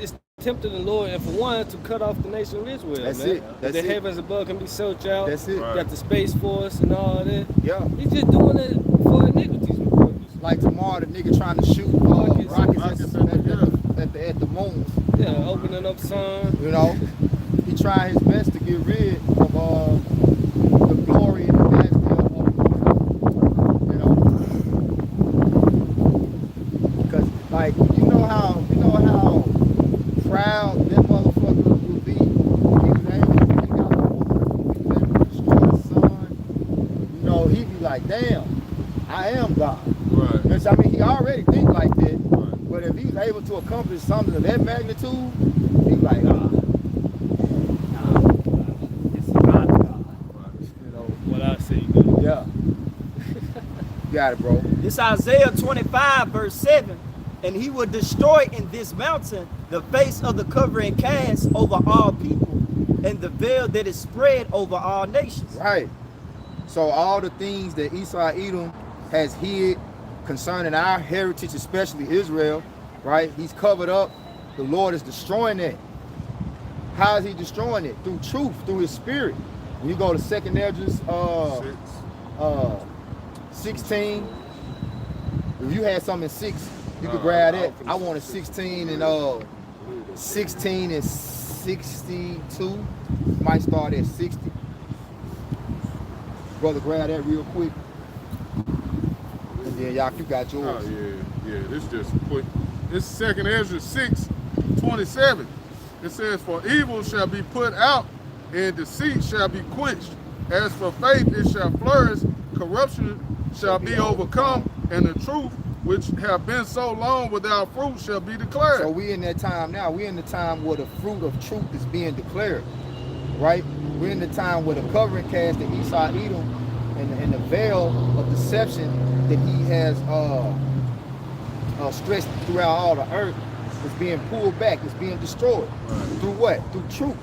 S3: It's tempting the Lord, and for one, to cut off the nation of Israel.
S1: That's
S3: man.
S1: it. That's
S3: the
S1: it.
S3: heavens above can be searched out.
S1: That's it.
S4: Right.
S3: Got the Space Force and all that.
S1: Yeah.
S3: He's just doing it for iniquities.
S1: Like tomorrow, the nigga trying to shoot rockets at the moon.
S3: Yeah, opening up sun.
S1: You know, he trying his best to get rid of the glory and the majesty of you know, because like you know how proud that motherfucker would be if he was able to take out the moon, if he was able to destroy the sun. You know, he'd be like, damn, I am God.
S4: Right.
S1: Because, I mean, he already think like that.
S4: Right.
S1: But if he's able to accomplish something of that magnitude, he's like, it's not God. You know,
S3: What I say, you do.
S1: yeah. You got it, bro.
S5: This Isaiah 25 verse 7. And he will destroy in this mountain the face of the covering cast over all people, and the veil that is spread over all nations.
S1: Right. So all the things that Esau Edom has hid concerning our heritage, especially Israel, right? He's covered up. The Lord is destroying that. How is he destroying it? Through truth, through his spirit. When you go to 2nd Esdras 16, if you had something in 6, you could grab that. I wanted 16 and 62. Might start at 60. Brother, grab that real quick. And then y'all, you got yours.
S4: Oh yeah. This just quick. This 2nd Ezra 6:27. It says, "For evil shall be put out, and deceit shall be quenched. As for faith, it shall flourish. Corruption shall be overcome, and the truth, which have been so long without fruit, shall be declared."
S1: So we in that time now. We in the time where the fruit of truth is being declared, right? We're in the time where the covering cast that Esau Edom and the veil of deception that he has stretched throughout all the earth is being pulled back. It's being destroyed.
S4: Right.
S1: Through what? Through truth,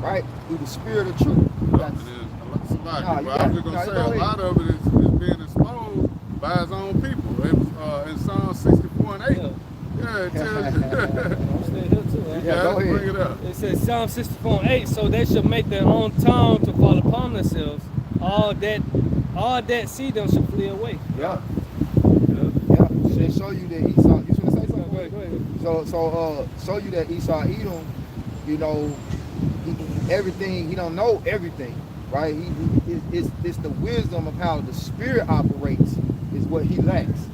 S1: right? Through the spirit of truth.
S4: I was just gonna say a lot of it is being exposed by his own people. It was in Psalm 64 and 8. Yeah, it tells you.
S3: I'm still here too, man.
S1: Yeah, go ahead.
S4: Bring it up.
S3: It says Psalm 64 and 8, so they shall make their own tongue to fall upon themselves. All that see them shall flee away.
S1: Yeah. They show you that Esau. You should say something.
S3: Go ahead.
S1: Show you that Esau Edom, you know, everything. He don't know everything, right? It's the wisdom of how the spirit operates is what he lacks.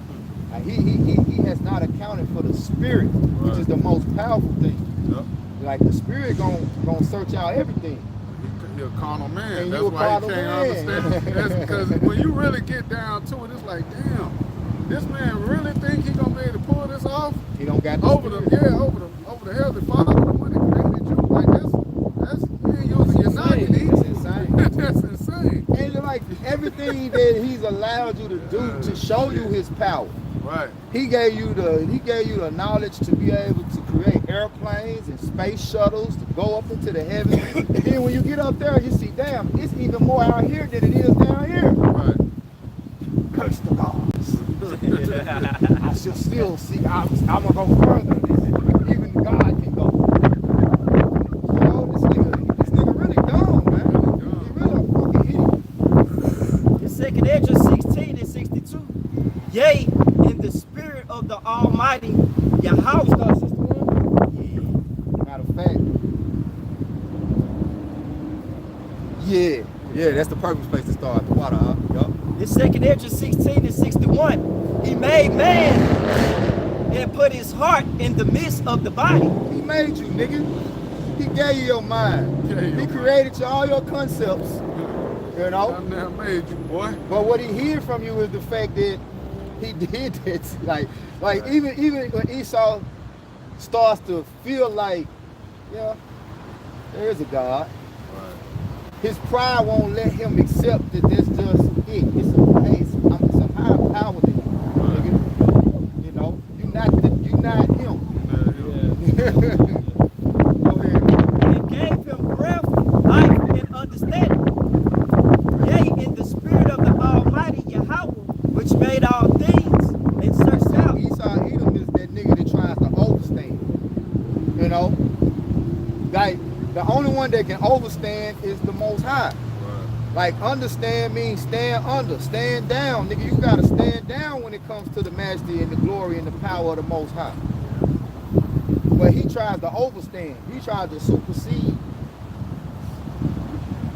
S1: He has not accounted for the spirit, which is the most powerful thing.
S4: Yep.
S1: Like the spirit gonna search out everything.
S4: You're a carnal man.
S1: And
S4: That's
S1: you a
S4: why you
S1: carnal
S4: can't
S1: man.
S4: understand. That's because when you really get down to it, it's like, damn, this man really think he gonna be able to pull this off
S1: He don't got the
S4: over the
S1: spirit.
S4: over the heavenly Father, the one that created you. Like that's you ain't using your noggin.
S1: That's insane.
S4: That's insane.
S1: And like everything that he's allowed you to do to show you his power.
S4: Right.
S1: He gave you the knowledge to be able to create airplanes and space shuttles to go up into the heavens. And then when you get up there, you see, damn, it's even more out here than it is down here.
S4: Right.
S1: Curse the gods. I shall still see. I'm gonna go further than even God can go. You know, this nigga really dumb, man. He really a fucking idiot.
S5: In 2 Adressing 16 and 62. Yea, in the spirit of the Almighty Yahweh.
S1: Matter of fact. Yeah, that's the perfect place to start. The water, huh? Yup.
S5: In 2 Adressing 16 and 61, he made man and put his heart in the midst of the body.
S1: He made you, nigga. He gave you your mind. He created you all your concepts. You know?
S4: I never made you, boy.
S1: But what he hid from you is the fact that he did it. Like even when Esau starts to feel like, yeah, there is a God. His pride won't let him accept that that's just it. It's a higher power than you, nigga. You know, you're not him. Go ahead.
S5: And gave him breath, life, and understanding. Yea, in the spirit of the Almighty Yahweh, which made all things, and searched out.
S1: Esau Edom is that nigga that tries to overstand. You know? Like, the only one that can overstand is the Most High. Like, understand means stand under, stand down. Nigga, you gotta stand down when it comes to the majesty and the glory and the power of the Most High. But he tries to overstand. He tries to supersede.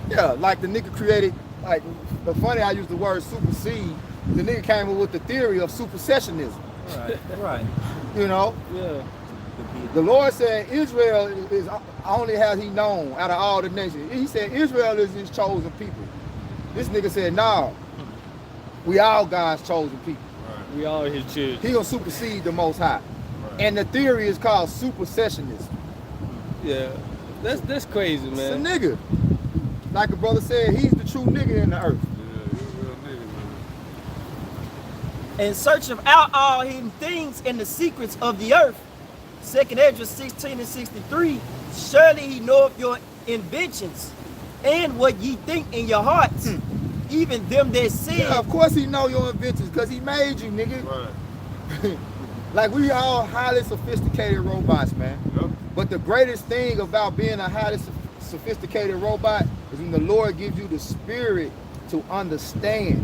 S1: Yeah, like the nigga created, like, the funny I use the word supersede. The nigga came up with the theory of supersessionism.
S5: Right.
S1: You know?
S3: Yeah.
S1: The Lord said Israel is only has he known out of all the nations. He said Israel is his chosen people. This nigga said, nah, we all God's chosen people.
S3: We all his children.
S1: He gonna supersede the Most High. And the theory is called supersessionism.
S3: Yeah. That's crazy,
S1: It's
S3: man.
S1: a nigga. Like a brother said, he's the true nigga in the earth.
S4: Yeah, you're a real nigga, man.
S5: And search out all hidden things and the secrets of the earth. 2 Esdras 16 and 63. Surely he knoweth your inventions and what ye think in your hearts, even them that sin.
S1: Yeah, of course he know your inventions because he made you, nigga.
S4: Right.
S1: Like, we all highly sophisticated robots, man.
S4: Yep.
S1: But the greatest thing about being a highly sophisticated robot is when the Lord gives you the spirit to understand.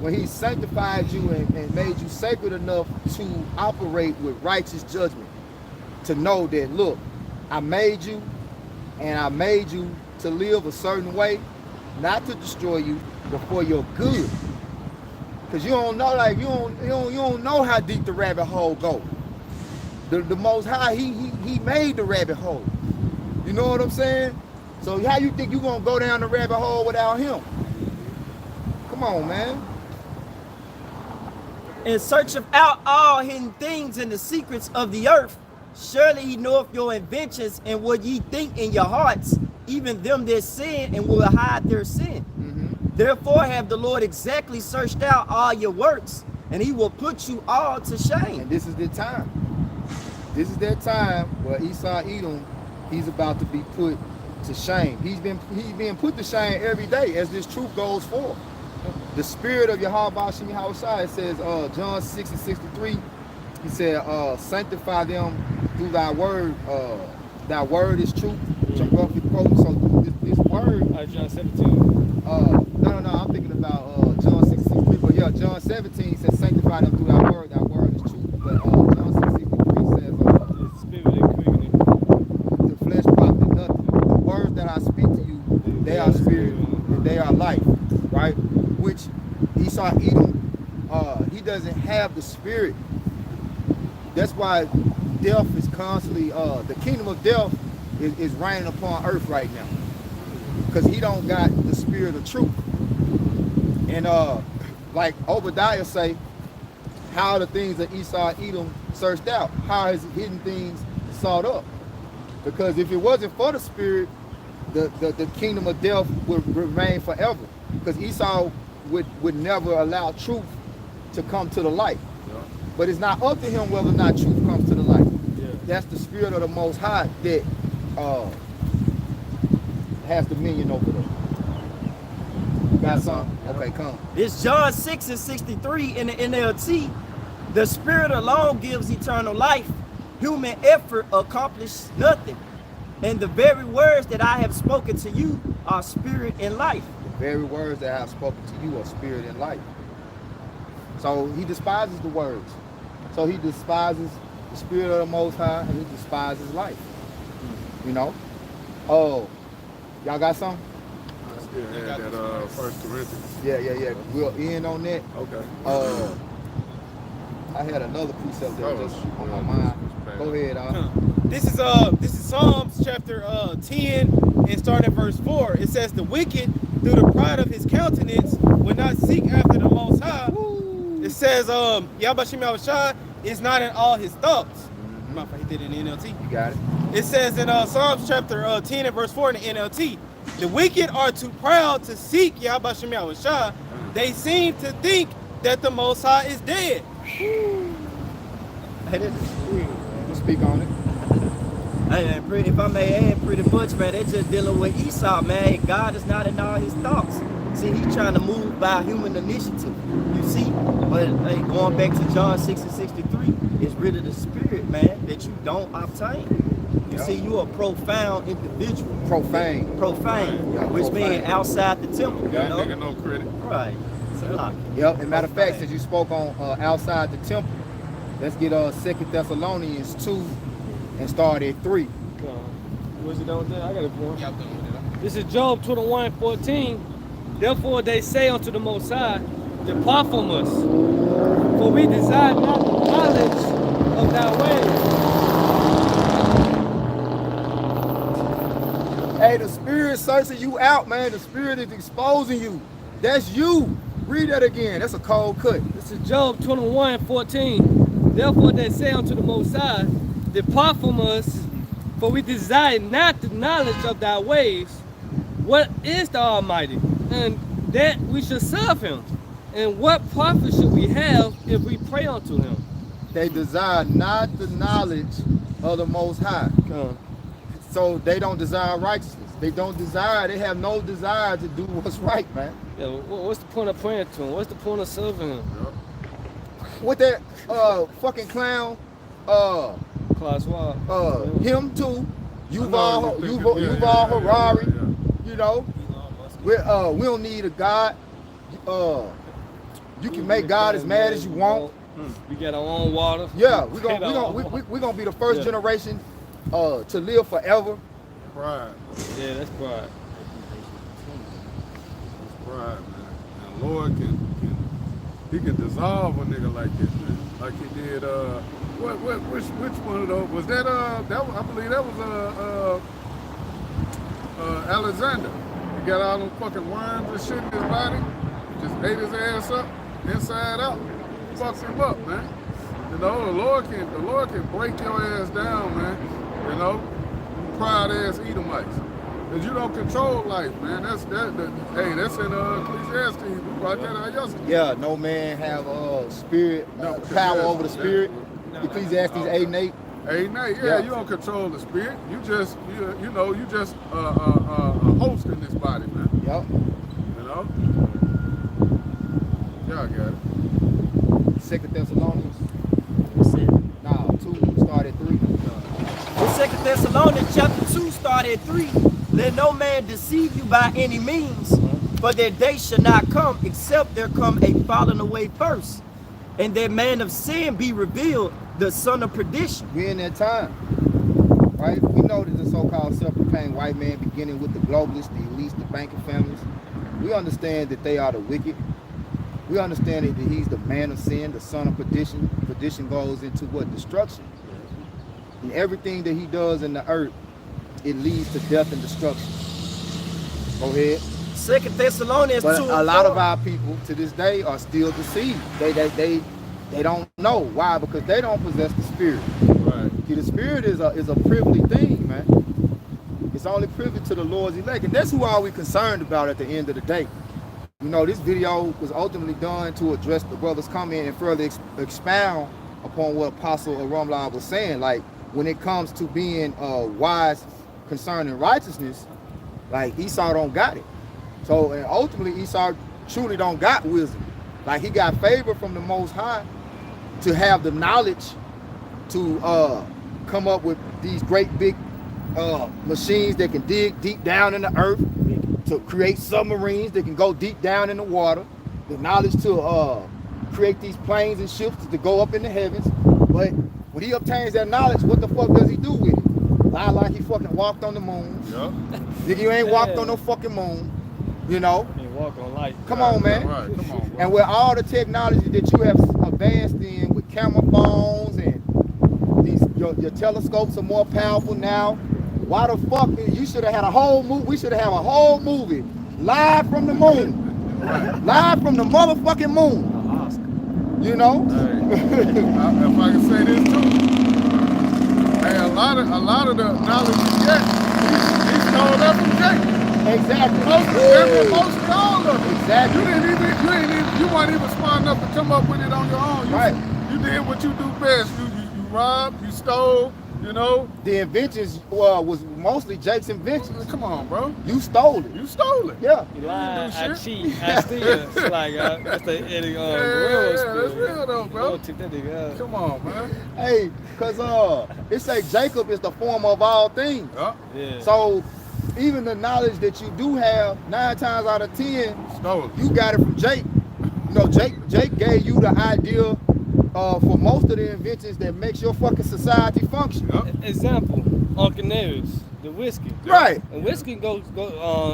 S1: When he sanctified you and made you sacred enough to operate with righteous judgment. To know that, look, I made you and I made you to live a certain way, not to destroy you, but for your good. Cause you don't know, like you don't know how deep the rabbit hole go. The Most High, he made the rabbit hole. You know what I'm saying? So how you think you gonna go down the rabbit hole without him? Come on, man.
S5: And search out all hidden things and the secrets of the earth. Surely he knoweth your inventions and what ye think in your hearts, even them that sin, and will hide their sin. Therefore have the Lord exactly searched out all your works, and he will put you all to shame.
S1: And this is the time. This is that time where Esau Edom, he's about to be put to shame. He's being put to shame every day as this truth goes forth. The spirit of Yahweh Bashim Yahushua, it says John 6 and 63, he said, sanctify them through thy word. Thy word is truth. Which I'm roughly quoting. So this word.
S3: John 17.
S1: No, I'm thinking about John 6 and 63. But yeah, John 17 says, sanctify them through thy word. Thy word is truth. But John 6 and 63 says,
S3: The spirit and quickening.
S1: the flesh profit nothing. The words that I speak to you, they are spirit and they are life. Right? Which Esau Edom, he doesn't have the spirit. That's why death is constantly, the kingdom of death is reigning upon earth right now. Because he don't got the spirit of truth. And like Obadiah say, how the things that Esau Edom searched out, how his hidden things sought up. Because if it wasn't for the spirit, the kingdom of death would remain forever. Because Esau would never allow truth to come to the light.
S4: Yeah.
S1: But it's not up to him whether or not truth comes to the light.
S3: Yeah.
S1: That's the spirit of the Most High that has dominion over them. Got something? Okay, come.
S5: It's John 6:63 in the NLT. The spirit alone gives eternal life. Human effort accomplishes nothing. And the very words that I have spoken to you are spirit and life.
S1: The very words that I have spoken to you are spirit and life. So he despises the words. So he despises the spirit of the Most High, and he despises life. You know? Oh, y'all got something?
S4: I still had that 1 Corinthians.
S1: Yeah. We'll end on that.
S4: Okay.
S1: I had another precept that was just on my
S4: yeah,
S1: mind.
S4: this
S1: Go ahead,
S2: This is Psalms chapter 10 and start at verse 4. It says, the wicked through the pride of his countenance will not seek after the Most High. It says Yabashim Yahushua is not in all his thoughts. He did it in NLT.
S1: You got it.
S2: It says in Psalms chapter 10 and verse 4 in the NLT, the wicked are too proud to seek Yabashim Yahushua. They seem to think that the Most High is dead.
S5: Hey, this is weird.
S1: We'll speak on it.
S5: Hey, if I may add, pretty much, man, they just dealing with Esau, man. God is not in all his thoughts. See, he's trying to move by human initiative, you see? But hey, going back to John 6:63, it's rid of the spirit, man, that you don't obtain. You see, you a profound individual.
S1: Profane.
S5: Profane,
S1: Yeah,
S5: which
S1: profane.
S5: means outside the temple, you
S4: Got
S5: know?
S4: nigga no credit.
S5: Right. So,
S1: Yep. And matter of fact, since you spoke on outside the temple, let's get 2 Thessalonians 2 and start at 3.
S3: What's it on there? I got it for him. This is Job 21:14. Therefore they say unto the Most High, depart from us, for we desire not the knowledge of thy ways.
S1: Hey, the spirit searching you out, man. The spirit is exposing you. That's you. Read that again. That's a cold cut.
S3: This is Job 21:14. Therefore they say unto the Most High, depart from us, for we desire not the knowledge of thy ways. What is the Almighty? And that we should serve him. And what profit should we have if we pray unto him?
S1: They desire not the knowledge of the Most High. So they don't desire righteousness. They have no desire to do what's right, man.
S3: Yeah, what's the point of praying to him? What's the point of serving him?
S1: With that fucking clown,
S3: Klaus Schwab.
S1: him too,
S4: Yuval
S1: Yuval Harari, you know. We don't need a God. You can make God as mad as you want.
S3: We got our own water.
S1: Yeah, we're gonna be the first generation to live forever.
S4: Pride.
S3: Yeah, that's pride.
S4: That's pride, man. And Lord can dissolve a nigga like this, man. Like he did which one of those was that I believe that was Alexander. He got all them fucking worms and shit in his body. Just ate his ass up, inside out. Fucked him up, man. You know, the Lord can break your ass down, man. You know, pride ass Edomites. Cause you don't control life, man. That's in Ecclesiastes. We brought that out yesterday.
S1: Yeah, no man have spirit power over the spirit. Ecclesiastes 8:8.
S4: 8:8, yeah, you don't control the spirit. You just a host in this body, man.
S1: Yep.
S4: You know? Y'all got it.
S1: 2 Thessalonians.
S5: That's it.
S1: 2 start at 3.
S5: In 2 Thessalonians chapter 2 start at 3. Let no man deceive you by any means, for that day shall not come except there come a falling away first, and that man of sin be revealed, the son of perdition.
S1: We're in that time, right? We know that the so-called self-proclaimed white man, beginning with the globalists, the elites, the banking families, we understand that they are the wicked. We understand that he's the man of sin, the son of perdition. Perdition goes into what? Destruction. And everything that he does in the earth, it leads to death and destruction. Go ahead.
S5: 2 Thessalonians 2
S1: But
S5: and
S1: a lot
S5: 4.
S1: of our people to this day are still deceived. They don't know. Why? Because they don't possess the spirit.
S4: Right.
S1: See, the spirit is a privileged thing, man. It's only privileged to the Lord's elect. And that's who are we concerned about at the end of the day. You know, this video was ultimately done to address the brother's comment and further expound upon what Apostle Rumlai was saying. Like, when it comes to being wise concerning righteousness, like Esau don't got it. So, and ultimately Esau truly don't got wisdom. Like, he got favor from the Most High to have the knowledge to come up with these great big machines that can dig deep down in the earth, to create submarines that can go deep down in the water, the knowledge to create these planes and ships to go up in the heavens. But when he obtains that knowledge, what the fuck does he do with it? Lie like he fucking walked on the moon.
S4: Yep.
S1: Nigga, you ain't walked on no fucking moon, you know?
S3: You walk on light.
S1: Come on, man.
S4: Right. Come on, bro.
S1: And with all the technology that you have advanced in with camera phones and these your telescopes are more powerful now, why the fuck you should have had a whole movie? We should have had a whole movie live from the moon, live from the motherfucking moon. You know?
S4: Hey, if I can say this too, hey, a lot of the knowledge you get, he stole that from Jake.
S1: Exactly.
S4: Most all of it.
S1: Exactly.
S4: You weren't even smart enough to come up with it on your own.
S1: Right.
S4: You did what you do best. You robbed, you stole, you know.
S1: The inventions was mostly Jake's inventions.
S4: Come on, bro.
S1: You stole it.
S4: You stole it.
S1: Yeah.
S3: You lie,
S4: do
S3: I
S4: shit.
S3: cheat, I steal. It's like, that's the Eddie
S4: Yeah,
S3: Guerrero
S4: that's
S3: spiel.
S4: real though, bro.
S3: Don't take that nigga out.
S4: Come on, man.
S1: Hey, cause it say Jacob is the former of all things.
S4: Yeah.
S3: Yeah.
S1: So even the knowledge that you do have, 9 times out of 10,
S4: Stole it.
S1: you got it from Jake. You know, Jake gave you the idea for most of the inventions that makes your fucking society function.
S4: Yep.
S3: Example, Uncle Nevis, the whiskey.
S1: Right.
S3: And whiskey goes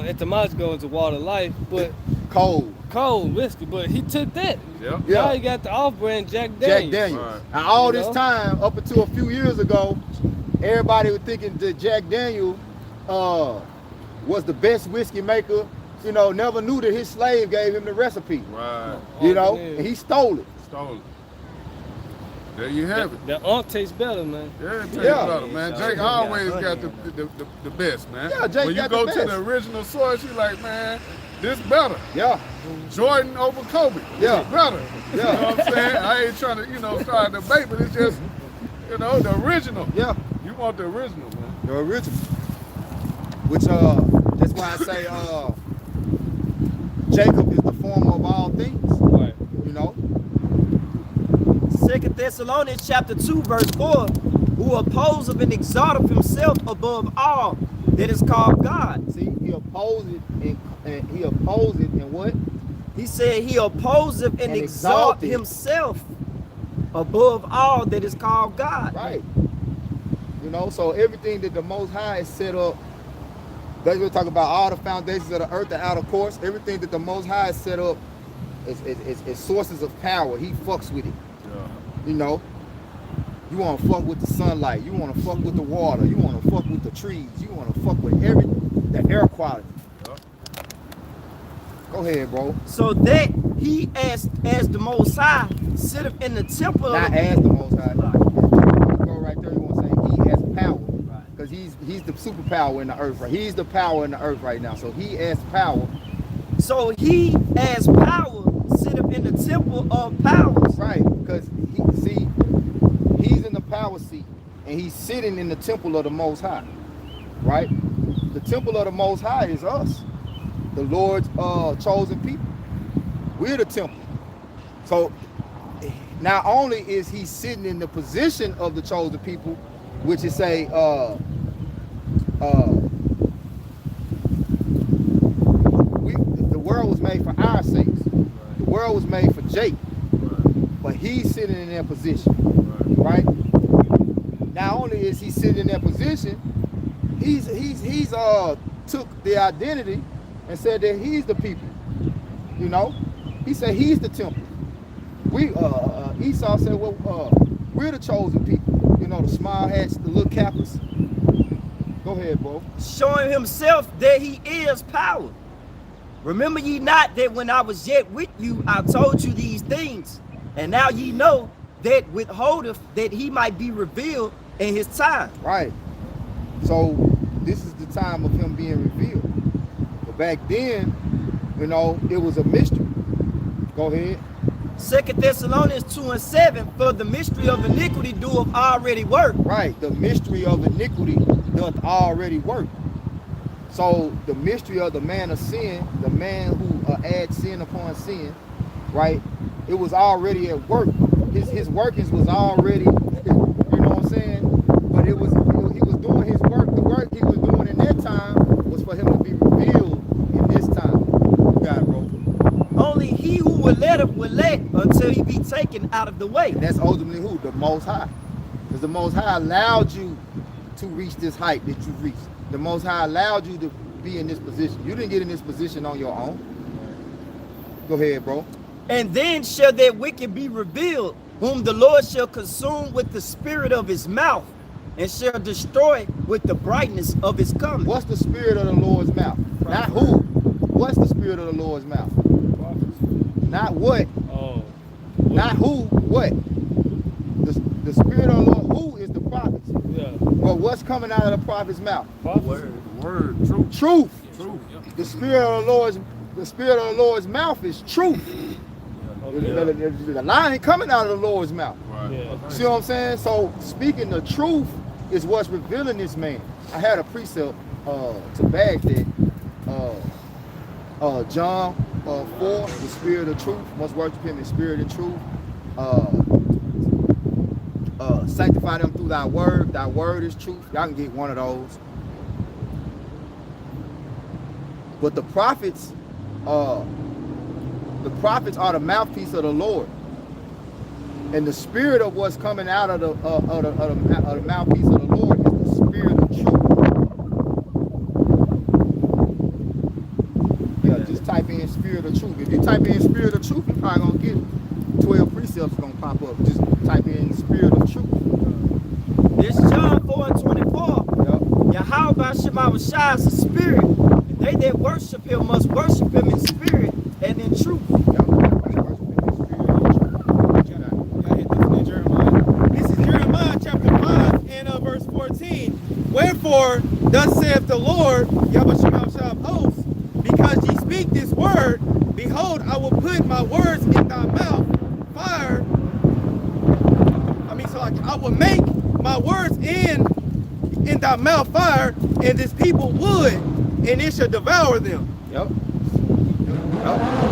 S3: etymologically into water life, but
S1: Cold.
S3: cold whiskey. But he took that.
S4: Yep.
S1: Yeah.
S3: Now he got the off-brand Jack
S1: Jack
S3: Daniels.
S1: Daniels.
S4: Right.
S1: And all
S3: You
S1: this
S3: know?
S1: time, up until a few years ago, everybody was thinking that Jack Daniel was the best whiskey maker. You know, never knew that his slave gave him the recipe.
S4: Right.
S1: You know,
S3: Uncle Nevis.
S1: and he stole it.
S4: Stole it. There you have it.
S3: The unk tastes better, man.
S4: Yeah, it tastes
S1: Yeah.
S4: better, man. Jake always got the best, man.
S1: Yeah, Jake
S4: when you
S1: got
S4: go
S1: the
S4: to
S1: best.
S4: the original source, you like, man, this better.
S1: Yeah.
S4: Jordan over Kobe.
S1: Yeah.
S4: This better.
S1: Yeah.
S4: You know what I'm saying? I ain't trying to, start a debate, but it's just, the original.
S1: Yeah.
S4: You want the original, man.
S1: The original. Which that's why I say Jacob is the former of all things.
S3: Right.
S1: You know?
S5: 2 Thessalonians chapter 2, verse 4, who opposeth and exalteth himself above all that is called God.
S1: See, he opposed it and he opposed it in what?
S5: He said he opposeth and
S1: And
S5: exalt
S1: exalted.
S5: himself above all that is called God.
S1: Right. You know, so everything that the Most High is set up, that's what we talk about, all the foundations of the earth are out of course. Everything that the Most High is set up is sources of power. He fucks with it.
S4: Yeah.
S1: You know, you want to fuck with the sunlight. You want to fuck with the water. You want to fuck with the trees. You want to fuck with the air quality.
S4: Yep.
S1: Go ahead, bro.
S5: So that he as the Most High sitteth in the temple
S1: Not
S5: of
S1: as the Most High. You go right there. You want to say he has power, because he's the superpower in the earth. Right? He's the power in the earth right now. So he has power.
S5: So he as power sitteth in the temple of powers.
S1: Right, because he's in the power seat and he's sitting in the temple of the Most High, right? The temple of the Most High is us, the Lord's chosen people. We're the temple. So not only is he sitting in the position of the chosen people, which is the world was made for our sakes. The world was made for Jake, but he's sitting in that position, right? Not only is he sitting in that position, he's took the identity and said that he's the people. You know, he said he's the temple. We Esau said, well, we're the chosen people. you know, the small hats, the little cappers. Go ahead, bro.
S5: Showing himself that he is power. Remember ye not that when I was yet with you, I told you these things, and now ye know that withholdeth that he might be revealed in his time.
S1: Right. So this is the time of him being revealed. But back then, you know, it was a mystery. Go ahead.
S5: 2 Thessalonians 2:7, for the mystery of iniquity doeth already work.
S1: Right. The mystery of iniquity doth already work. So the mystery of the man of sin, the man who adds sin upon sin, right? It was already at work. His workings was already, you know what I'm saying? But he was doing his work. The work he was doing in that time was for him to be revealed in this time. You got it, bro.
S5: Only he who will let him will let until he be taken out of the way.
S1: And that's ultimately who? The Most High. Because the Most High allowed you to reach this height that you've reached. The Most High allowed you to be in this position. You didn't get in this position on your own. Go ahead, bro.
S5: And then shall that wicked be revealed, whom the Lord shall consume with the spirit of his mouth, and shall destroy with the brightness of his coming.
S1: What's the spirit of the Lord's mouth? Not who. What's the spirit of the Lord's mouth? Not what.
S3: Oh.
S1: Not who. What? The spirit of the Lord. Who is the prophets?
S3: Yeah.
S1: But what's coming out of the prophet's mouth?
S3: Word.
S4: Word, truth.
S1: Truth.
S4: Truth.
S1: The spirit of the Lord's mouth is truth. The line ain't coming out of the Lord's mouth.
S4: Right.
S3: Yeah.
S1: See what I'm saying? So speaking the truth is what's revealing this man. I had a precept to bag that. John 4, the spirit of truth. Must worship him in spirit and truth. Sanctify them through thy word. Thy word is truth. Y'all can get one of those. But the prophets are the mouthpiece of the Lord. And the spirit of what's coming out of the mouthpiece of the Lord is the spirit of truth. Yeah, just type in spirit of truth. If you type in spirit of truth, you're probably gonna get 12 precepts gonna pop up. Just type in spirit of truth.
S5: This John 4:24.
S1: Yep.
S5: Yahweh Shema Shai is a spirit. And they that worship him must worship him in spirit and in truth.
S2: This is Jeremiah chapter 5 and verse 14. Wherefore, thus saith the Lord, Yahweh Shema Shai of hosts, because ye speak this word, behold, I will put my words in thy mouth, fire. I will make my words in thy mouth fire, and this people wood, and it shall devour them.
S1: Yep.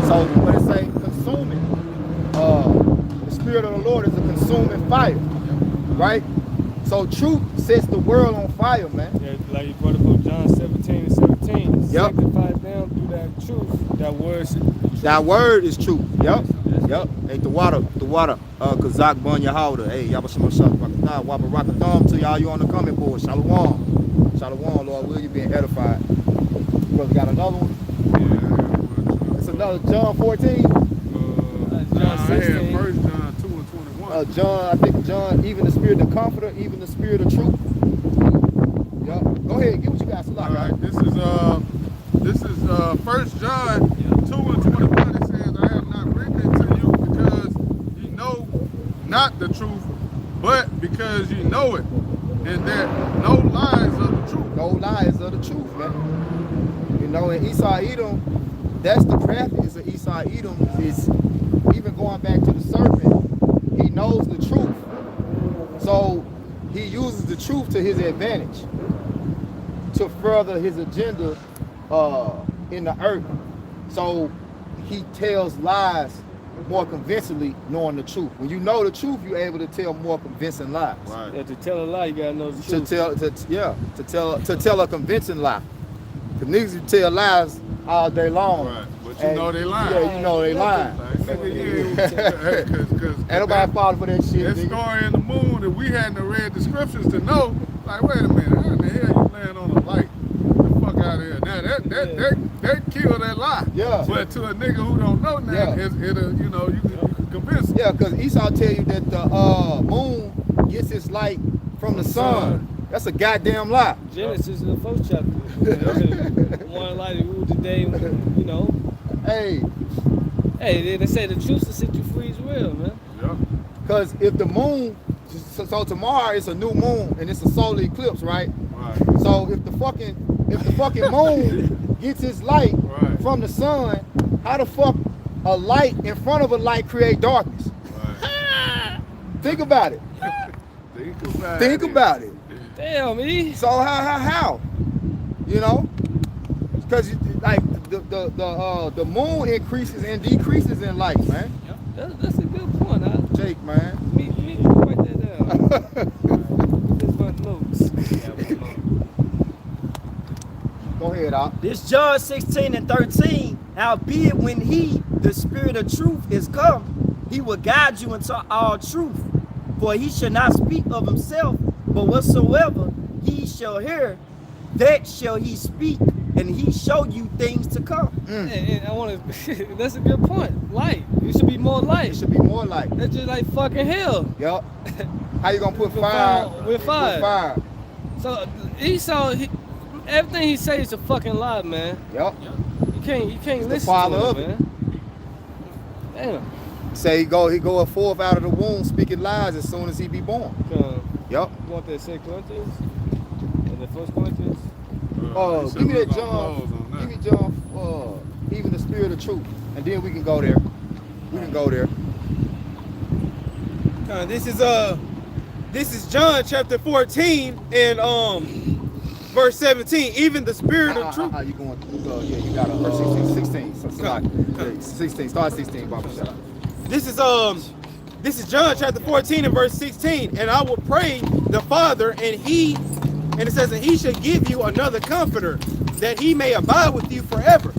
S1: So what it say? Consuming. The spirit of the Lord is a consuming fire, right? So truth sets the world on fire, man.
S3: Yeah, like you brought up on John 17:17.
S1: Yep.
S3: Sanctify them through that truth. That word is truth.
S1: That word is truth. Yep. Yep. Hey, the water. Kazak bun your holder. Hey, y'all some wappa rock a thumb to y'all. You on the coming board. Shalom. Shalom, Lord. Will you being edified? Brother got another one?
S4: Yeah.
S1: It's another John 14.
S3: John
S4: I
S3: 16.
S4: had 1 John 2 and 21.
S1: I think John, even the spirit of comforter, even the spirit of truth. Yep. Go ahead, get what you got.
S4: All right, this is 1 John 2 and 21. It says, I have not written it to you because you know not the truth, but because you know it, and that no lies of the truth.
S1: No lies of the truth, man. You know, in Esau Edom, that's the craftiness of Esau Edom. Is even going back to the serpent, he knows the truth. So he uses the truth to his advantage to further his agenda in the earth. So he tells lies more convincingly knowing the truth. When you know the truth, you're able to tell more convincing lies.
S4: Right.
S3: Yeah, to tell a lie, you gotta know the truth.
S1: To tell a convincing lie. Cause niggas you tell lies all day long.
S4: Right. But you know they lying.
S1: Yeah, you know they lying.
S4: Like, nigga, cause
S1: Ain't nobody falling for that shit.
S4: that
S1: Nigga.
S4: story in the moon that we hadn't read the scriptures to know, like, wait a minute, how in the hell you laying on a light? Get the fuck out of here. Now that killed that lie.
S1: Yeah.
S4: But to a nigga who don't know now,
S1: Yeah.
S4: you can convince him.
S1: Yeah, because Esau tell you that the moon gets its light from the sun. That's a goddamn lie.
S3: Genesis is the first chapter. One light ruled the day, you know.
S1: Hey,
S3: They say the truth will set you free as well, man.
S4: Yep.
S1: because if the moon, so tomorrow it's a new moon and it's a solar eclipse, right?
S4: Right.
S1: So if the fucking moon gets its light
S4: Right.
S1: from the sun, how the fuck a light in front of a light create darkness?
S4: Right.
S1: Think about it. Think about it.
S3: Damn, me.
S1: So how? You know, because like the moon increases and decreases in light, man.
S3: That's a good point.
S1: Jake, man.
S3: Me write that down. That's my notes.
S1: Go ahead, Op.
S5: This John 16 and 13, howbeit when he, the Spirit of truth, is come, he will guide you into all truth. For he shall not speak of himself, but whatsoever he shall hear, that shall he speak, and he show you things to come.
S3: And I want to. That's a good point. Light. You should be more
S1: It
S3: light.
S1: should be more light.
S3: That's just like fucking hell.
S1: Yup. How you gonna put
S3: With
S1: fire
S3: fire- with fire.
S1: fire?
S3: So Esau, everything he says is a fucking lie, man.
S1: Yup.
S3: You can't
S1: the
S3: listen
S1: father
S3: to
S1: of
S3: him,
S1: it.
S3: man. Damn.
S1: Say he go a forth out of the womb speaking lies as soon as he be born. Yup.
S3: You want that 2 Corinthians? Or the 1 Corinthians?
S1: Give me that John. Give me John. Even the Spirit of truth, and then we can go there. We can go there.
S2: This is John chapter 14 and verse 17. Even the Spirit of truth.
S1: You going? Yeah, you got verse 16. So,
S2: Come.
S1: 16. Start 16. Barbershop.
S2: This is John chapter 14 and verse 16. And I will pray the Father, and it says, and he shall give you another comforter, that he may abide with you forever.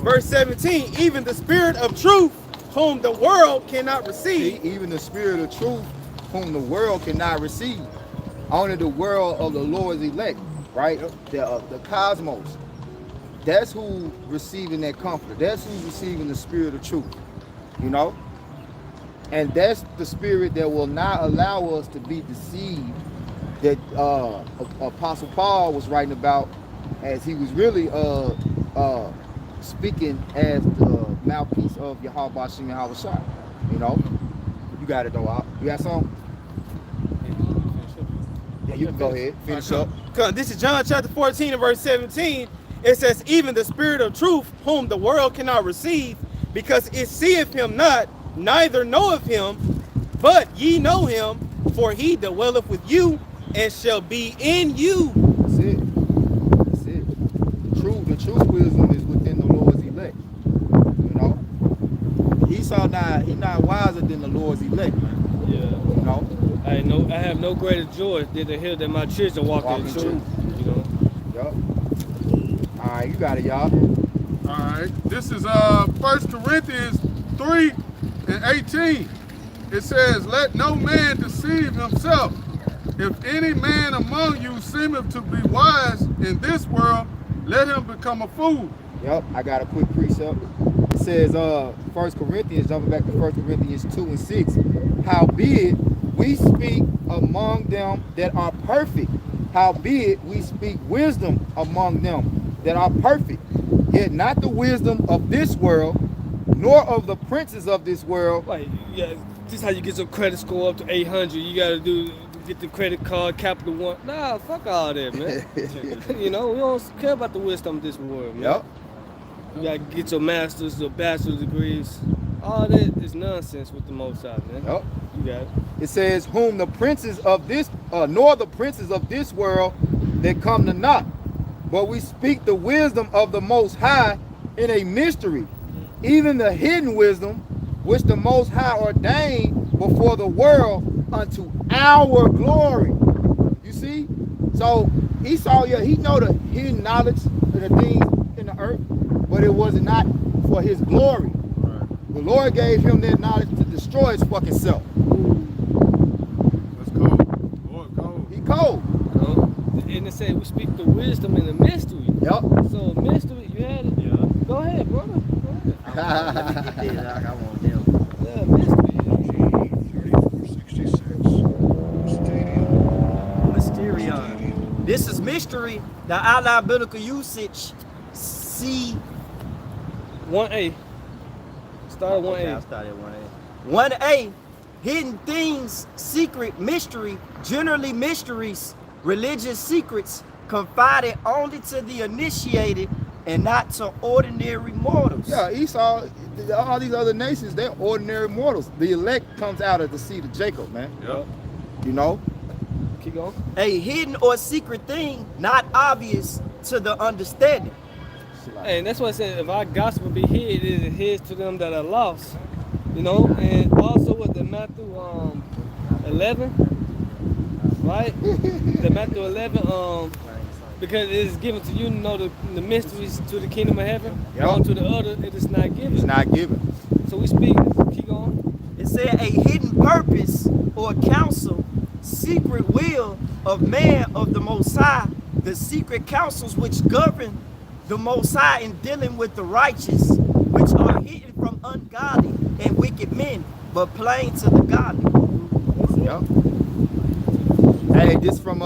S2: Verse 17, even the Spirit of truth, whom the world cannot receive.
S1: Even the Spirit of truth, whom the world cannot receive. Only the world of the Lord's elect, right? The cosmos. That's who receiving that comfort. That's who's receiving the Spirit of truth. You know? And that's the spirit that will not allow us to be deceived, that Apostle Paul was writing about, as he was really speaking as the mouthpiece of Yahweh Shem Yahweh Shai. You know? You got it though, Op. You got some? Yeah, you can go ahead. Finish up.
S2: This is John chapter 14 and verse 17. It says, even the Spirit of truth, whom the world cannot receive, because it seeth him not, neither knoweth him, but ye know him, for he dwelleth with you and shall be in you.
S1: That's it. That's it. The true wisdom is within the Lord's elect. You know? Esau he not wiser than the Lord's elect, man.
S3: Yeah.
S1: You know?
S3: I have no greater joy than to hear that my children walk in truth. You know.
S1: Yup. Alright, you got it, y'all.
S4: All right. This is 1 Corinthians 3 and 18. It says, let no man deceive himself. If any man among you seemeth to be wise in this world, let him become a fool.
S1: Yep, I got a quick precept. It says 1 Corinthians, jumping back to 1 Corinthians 2 and 6. Howbeit we speak among them that are perfect. Howbeit we speak wisdom among them that are perfect. Yet not the wisdom of this world, nor of the princes of this world.
S3: Like, yeah, this is how you get your credit score up to 800. You gotta get the credit card, Capital One. Nah, fuck all that, man. You know, we don't care about the wisdom of this world, man.
S1: Yep.
S3: You gotta get your master's or bachelor's degrees. All that is nonsense with the Most High, man.
S1: Yep.
S3: You got it.
S1: It says, whom the princes of this, nor the princes of this world that come to naught. But we speak the wisdom of the Most High in a mystery, even the hidden wisdom, which the Most High ordained before the world unto our glory. You see? So Esau, yeah, he know the hidden knowledge of the things in the earth, but it was not for his glory.
S4: Right.
S1: The Lord gave him that knowledge to destroy his fucking self.
S4: That's cold. Lord, cold.
S1: He cold.
S3: And it said we speak the wisdom in the mystery.
S1: Yep.
S3: So mystery, you had it? Yeah. Go ahead, brother. Go ahead.
S5: I want them.
S3: Yeah, mystery.
S6: 3466 Stadium.
S5: This is mystery. The outline biblical usage, C.
S3: 1A. Start at 1A.
S5: Okay, I'll start at 1A. 1A, hidden things, secret, mystery, generally mysteries, religious secrets, confided only to the initiated and not to ordinary mortals.
S1: Yeah, Esau, all these other nations, they're ordinary mortals. The elect comes out of the seed of Jacob, man.
S4: Yep.
S1: You know?
S3: Keep going.
S5: A hidden or secret thing not obvious to the understanding.
S3: Hey, and that's why I said if our gospel be hid, it is hid to them that are lost. You know, and also with the Matthew 11, right? The Matthew 11, because it is given to you to know the mysteries to the kingdom of heaven.
S1: Yep.
S3: On to the other, it is not given.
S1: It's not given.
S3: So we speak. Keep going.
S5: It said a hidden purpose or counsel, secret will of man of the Most High, the secret counsels which govern the Most High in dealing with the righteous, which are hidden from ungodly and wicked men, but plain to the godly.
S1: Yep. Hey, this from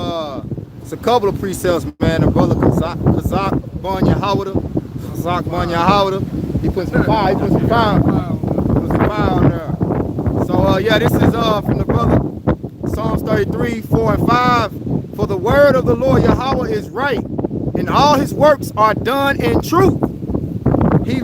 S1: it's a couple of precepts, man. The brother Kazak Banya Howard. Kazak Banya Howard. He put some fire. He put some fire. Put some fire on there. So yeah, this is from the brother Psalms 33, 4 and 5. For the word of the Lord Yahweh is right, and all his works are done in truth. He